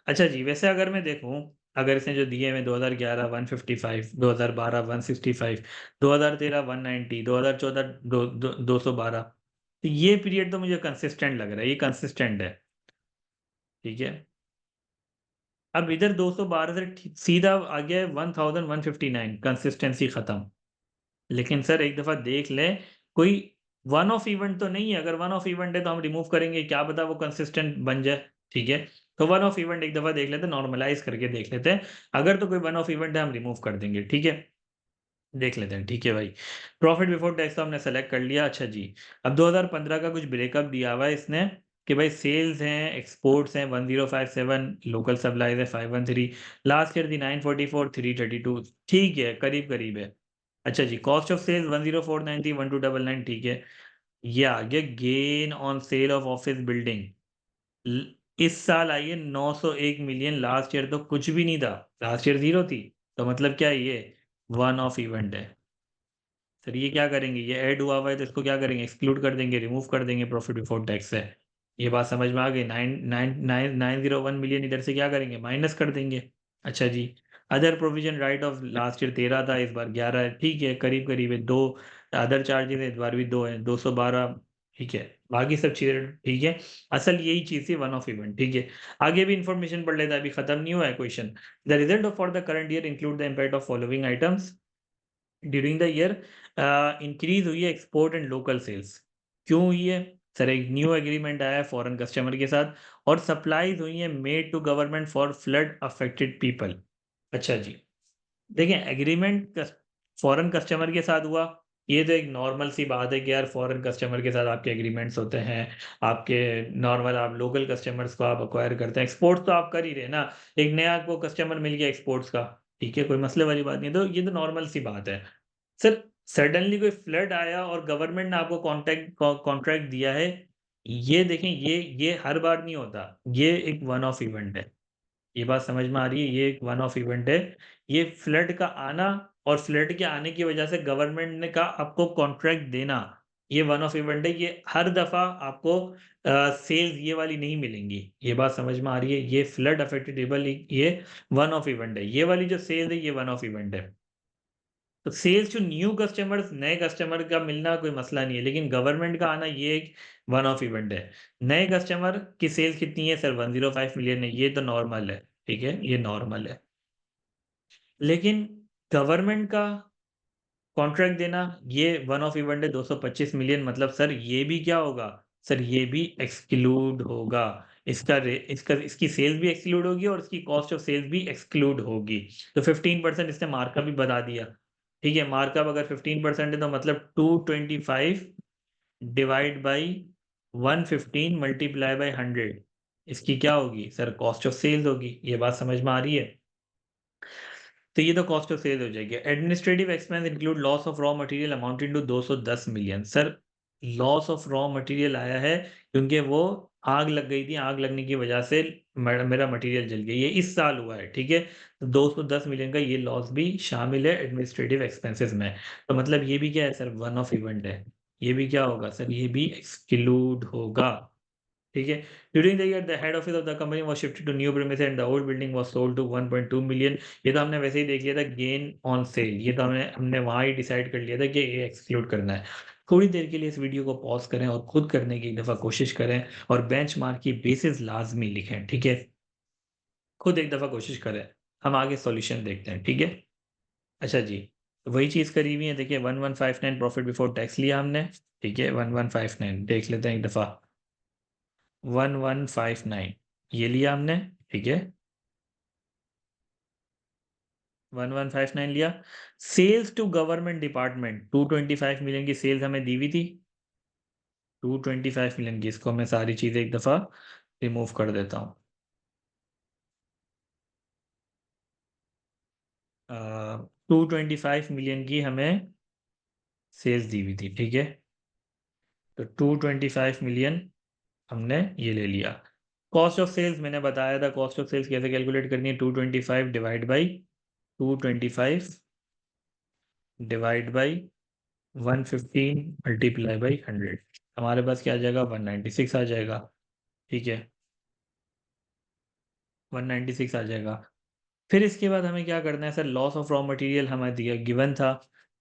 अच्छा जी, वैसे अगर मैं देखूँ, अगर इसने जो दिए हुए 2011 155, 2012 165, 2013 190, 2014 212 तो ये पीरियड तो मुझे कंसिस्टेंट लग रहा है, ये कंसिस्टेंट है। ठीक है? अब इधर 212 से सीधा आ गया है 1159 कंसिस्टेंसी खत्म। लेकिन सर एक दफ़ा देख लें, कोई वन ऑफ इवेंट तो नहीं है, अगर वन ऑफ इवेंट है तो हम रिमूव करेंगे, क्या पता वो कंसिस्टेंट बन जाए, ठीक है? तो वन ऑफ इवेंट एक दफ़ा देख लेते हैं, नॉर्मलाइज़ करके देख लेते हैं। अगर तो कोई वन ऑफ इवेंट है हम रिमूव कर देंगे, ठीक है? देख लेते हैं, ठीक है भाई। प्रॉफिट बिफोर टैक्स तो हमने सेलेक्ट कर लिया, अच्छा जी। अब 2015 का कुछ ब्रेकअप दिया हुआ है इसने कि भाई सेल्स हैं, एक्सपोर्ट्स हैं 1057, लोकल सप्लाइज़ है 513, लास्ट ईयर थी 944, 332 ठीक है, करीब-करीब है। अच्छा जी, कॉस्ट ऑफ सेल्स 1049 थी, 1299 ठीक है। ये आ गया gain on sale of office building ल इस साल आई है 901 मिलियन, लास्ट ईयर तो कुछ भी नहीं था, लास्ट ईयर 0 थी। तो मतलब क्या है ये? वन ऑफ इवेंट है। सर ये क्या करेंगे? ये ऐड हुआ हुआ है तो इसको क्या करेंगे? एक्सक्लूड कर देंगे, रिमूव कर देंगे प्रॉफिट बिफोर टैक्स से। ये बात समझ में आ गई? 901 मिलियन इधर से क्या करेंगे? माइनस कर देंगे। अच्छा जी, other provision write off last year 13 था, इस बार 11 है, ठीक है, करीब-करीब है। 2 अदर चार्जेज़ हैं, इस बार भी 2 हैं, 212 ठीक है। बाकी सब चीज़ें ठीक है। असल यही चीज़ थी वन ऑफ इवेंट, ठीक है। आगे भी इन्फॉर्मेशन पढ़ लेते हैं, अभी खत्म नहीं हुआ है question. The result of for the current year include the impact of following items during the year increase हुई है एक्सपोर्ट एंड लोकल सेल्स क्यों हुई है सर एक न्यू एग्रीमेंट आया है फॉरेन कस्टमर के साथ और सप्लाईज हुई है made to government for flood affected people अच्छा जी देखिए एग्रीमेंट फॉरेन कस्टमर के साथ हुआ ये तो एक नॉर्मल सी बात है कि यार फॉरेन कस्टमर के साथ आपके एग्रीमेंट्स होते हैं आपके नॉर्मल आप लोकल कस्टमर्स को आप अक्वायर करते हैं एक्सपोर्ट तो आप कर ही रहे हैं ना एक नया आपको कस्टमर मिल गया एक्सपोर्ट्स का ठीक है कोई मसले वाली बात नहीं है तो ये तो नॉर्मल सी बात है सर सडनली कोई फ्लड आया और गवर्नमेंट ने आपको कॉन्ट्रैक्ट दिया है, ये देखें ये हर बार नहीं होता। ये एक वन ऑफ इवेंट है। ये बात समझ में आ रही है? ये एक वन ऑफ इवेंट है। ये फ्लड का आना और फ्लड के आने की वजह से गवर्नमेंट ने कहा आपको कॉन्ट्रैक्ट देना, ये वन ऑफ इवेंट है। ये हर दफ़ा आपको सेल्स ये वाली नहीं मिलेंगी। ये बात समझ में आ रही है? ये फ्लड अफेक्टेड ये वन ऑफ इवेंट है। ये वाली जो सेल्स है ये वन ऑफ इवेंट है। तो सेल्स टू न्यू कस्टमर्स, नए कस्टमर का मिलना कोई मसला नहीं है, लेकिन गवर्नमेंट का आना ये एक वन ऑफ इवेंट है। नए कस्टमर की सेल्स कितनी है सर? 105 मिलियन है, ये तो नॉर्मल है, ठीक है? ये नॉर्मल है। लेकिन गवर्नमेंट का कॉन्ट्रैक्ट देना ये वन ऑफ इवेंट है 225 मिलियन, मतलब सर ये भी क्या होगा? सर ये भी एक्सक्लूड होगा। इसकी सेल्स भी एक्सक्लूड होगी और इसकी कॉस्ट ऑफ सेल्स भी एक्सक्लूड होगी। तो 15% इसने मार्कअप भी बता दिया। ठीक है, मार्कअप अगर 15% है तो मतलब 225 डिवाइड बाई 115 मल्टीप्लाई बाई 100, इसकी क्या होगी सर? कॉस्ट ऑफ सेल्स होगी। ये बात समझ में आ रही है? तो ये तो कॉस्ट ऑफ सेल हो जाएगी। Administrative expense include loss of raw material amounting to 210 million. Sir loss of raw material आया है क्योंकि वो आग लग गई थी, आग लगने की वजह से मेरा मटेरियल जल गया। ये इस साल हुआ है, ठीक है? तो 210 मिलियन का ये लॉस भी शामिल है एडमिनिस्ट्रेटिव एक्सपेंसेस में। तो मतलब ये भी क्या है सर? वन ऑफ इवेंट है। ये भी क्या होगा सर? ये भी एक्सक्लूड होगा। ठीक है? During the year the head office of the company was shifted to new premises and the old building was sold to 1.2 million. ये तो हमने वैसे ही देख लिया था, गेन ऑन सेल। ये तो हमने वहां ही डिसाइड कर लिया था कि ये एक्सक्लूड करना है। थोड़ी देर के लिए इस वीडियो को पॉज करें और खुद करने की एक दफा कोशिश करें और बेंचमार्क की बेसिस लाजमी लिखें, ठीक है? खुद एक दफा कोशिश करें। हम आगे सॉल्यूशन देखते हैं, ठीक है? अच्छा जी, तो वही चीज करी हुई है। देखिए 1159 प्रॉफिट बिफोर टैक्स लिया हमने, ठीक है? 1159 देख लेते हैं एक दफा। 1159 ये लिया हमने, ठीक है? 1159 लिया। Sales to government department 225 million की सेल्स हमें दी हुई थी। 225 मिलियन की, इसको मैं सारी चीजें एक दफा रिमूव कर देता हूँ। 225 मिलियन की हमें सेल्स दी हुई थी, ठीक है? तो 225 मिलियन हमने ये ले लिया। कॉस्ट ऑफ सेल्स मैंने बताया था, कॉस्ट ऑफ सेल्स कैसे कैलकुलेट करनी है? 225 divide by 225 divide by 115 multiply by 100, हमारे पास क्या आ जाएगा? 196 आ जाएगा, ठीक है? 196 आ जाएगा। फिर इसके बाद हमें क्या करना है sir? Loss of raw material हमें दिया गिवन था।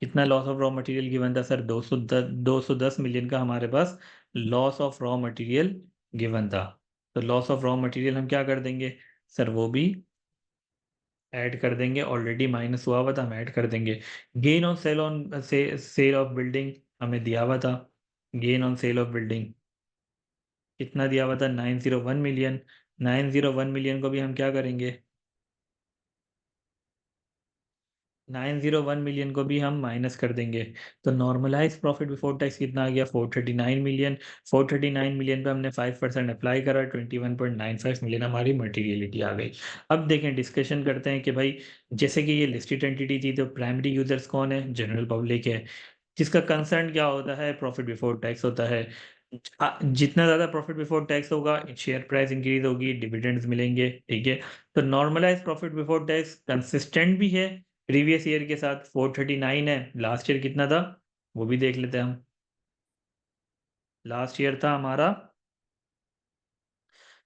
कितना loss of raw material given था सर? 210 मिलियन का हमारे पास loss of raw material given था। तो लॉस ऑफ रॉ मटेरियल हम क्या कर देंगे सर? वो भी ऐड कर देंगे, ऑलरेडी माइनस हुआ हुआ था, हम ऐड कर देंगे। Gain on sale of building हमें दिया हुआ था। Gain on sale of building कितना दिया हुआ था? 901 मिलियन। 901 मिलियन को भी हम क्या करेंगे? 901 मिलियन को भी हम माइनस कर देंगे। तो नॉर्मलाइज प्रॉफिट बिफोर टैक्स कितना आ गया? 439 मिलियन। 439 मिलियन पे हमने 5% अप्लाई करा, 21.95 मिलियन हमारी मटेरियलिटी आ गई। अब देखें, डिस्कशन करते हैं कि भाई जैसे कि ये लिस्टेड एंटिटी थी, तो प्राइमरी यूजर्स कौन है? जनरल पब्लिक है, जिसका कंसर्न क्या होता है? प्रॉफिट बिफोर टैक्स होता है। जितना ज़्यादा प्रॉफिट बिफोर टैक्स होगा, शेयर प्राइस इंक्रीज होगी, डिविडेंड्स मिलेंगे, ठीक है? तो normalise profit before tax consistent भी है प्रीवियस ईयर के साथ, 439 है। लास्ट ईयर कितना था वो भी देख लेते हैं हम। लास्ट ईयर था हमारा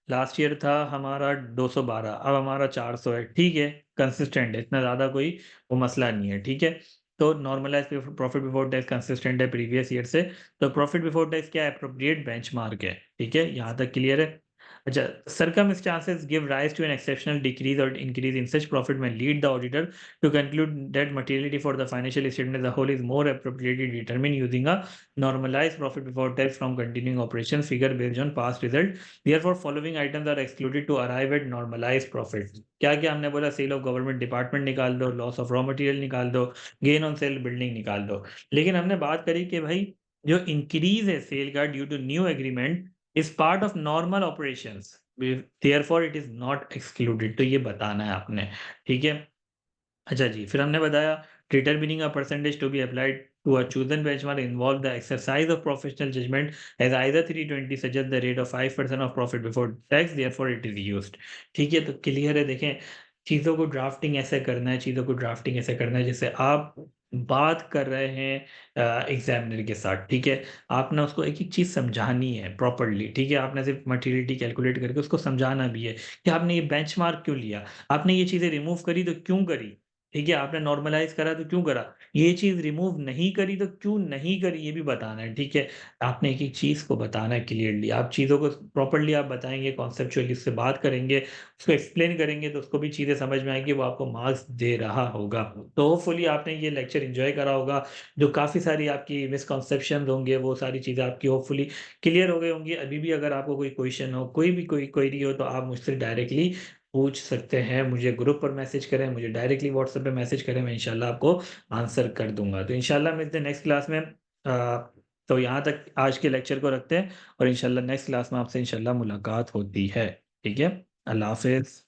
लास्ट ईयर था हमारा 212, अब हमारा 400 है, ठीक है? कंसिस्टेंट है, इतना ज़्यादा कोई वो मसला नहीं है, ठीक है? तो normalise profit before tax consistent है प्रीवियस ईयर से। तो प्रॉफिट बिफोर टैक्स क्या अप्रोप्रिएट बेंचमार्क है, ठीक है? यहाँ तक क्लियर है? अच्छा, circumstances give rise to an exceptional decrease or increase in such profit may lead the auditor to conclude that materiality for the financial statement as a whole is more appropriately determined using a normalized profit before tax from continuing operations figure based on past result. Therefore, following items are excluded to arrive at normalized profit. क्या क्या हमने बोला? सेल ऑफ गवर्नमेंट डिपार्टमेंट निकाल दो, लॉस ऑफ रॉ मटेरियल निकाल दो, गेन ऑन सेल बिल्डिंग निकाल दो। लेकिन हमने बात करी कि भाई जो इंक्रीज है सेल का due to new agreement is part of normal operations, therefore it is not excluded. तो ये बताना है आपने, ठीक है? अच्छा जी, फिर हमने बताया determining a percentage to be applied to a chosen benchmark involve the exercise of professional judgment as either 320 suggests the rate of 5% of profit before tax, therefore it is used। ठीक है, तो क्लियर है? देखें, चीज़ों को ड्राफ्टिंग ऐसे करना है, चीज़ों को ड्राफ्टिंग ऐसे करना है जैसे आप बात कर रहे हैं एग्जामिनर के साथ, ठीक है? आपने उसको एक एक चीज़ समझानी है प्रॉपरली, ठीक है? आपने सिर्फ मटेरियलिटी कैलकुलेट करके उसको समझाना भी है कि आपने ये बेंचमार्क क्यों लिया, आपने ये चीज़ें रिमूव करी तो क्यों करी, ठीक है, आपने नॉर्मलाइज़ करा तो क्यों करा? ये चीज़ रिमूव नहीं करी तो क्यों नहीं करी ये भी बताना है, ठीक है? आपने एक-एक चीज़ को बताना है क्लियरली, आप चीज़ों को प्रॉपर्ली आप बताएँगे, कॉन्सेप्चुअली उससे बात करेंगे, उसको एक्सप्लेन करेंगे तो उसको भी चीज़ें समझ में आएँगी, वो आपको मार्क्स दे रहा होगा। तो होपफुली आपने ये लेक्चर एन्जॉय करा होगा, जो काफ़ी सारी आपकी मिसकंसेप्शंस होंगे, वो सारी चीज़ें आपकी होपफुली क्लियर हो गई होंगी। अभी भी अगर आपको कोई क्वेश्चन हो, कोई भी कोई क्वेरी हो तो आप मुझसे डायरेक्टली पूछ सकते हैं, मुझे ग्रुप पर मैसेज करें, मुझे डायरेक्टली व्हाट्सएप पे मैसेज करें, मैं इंशाल्लाह आपको आंसर कर दूँगा। तो इंशाल्लाह मिलते हैं नेक्स्ट क्लास में। तो यहाँ तक आज के लेक्चर को रखते हैं और इंशाल्लाह नेक्स्ट क्लास में आपसे इंशाल्लाह मुलाकात होती है। ठीक है? अल्लाह हाफ़िज़।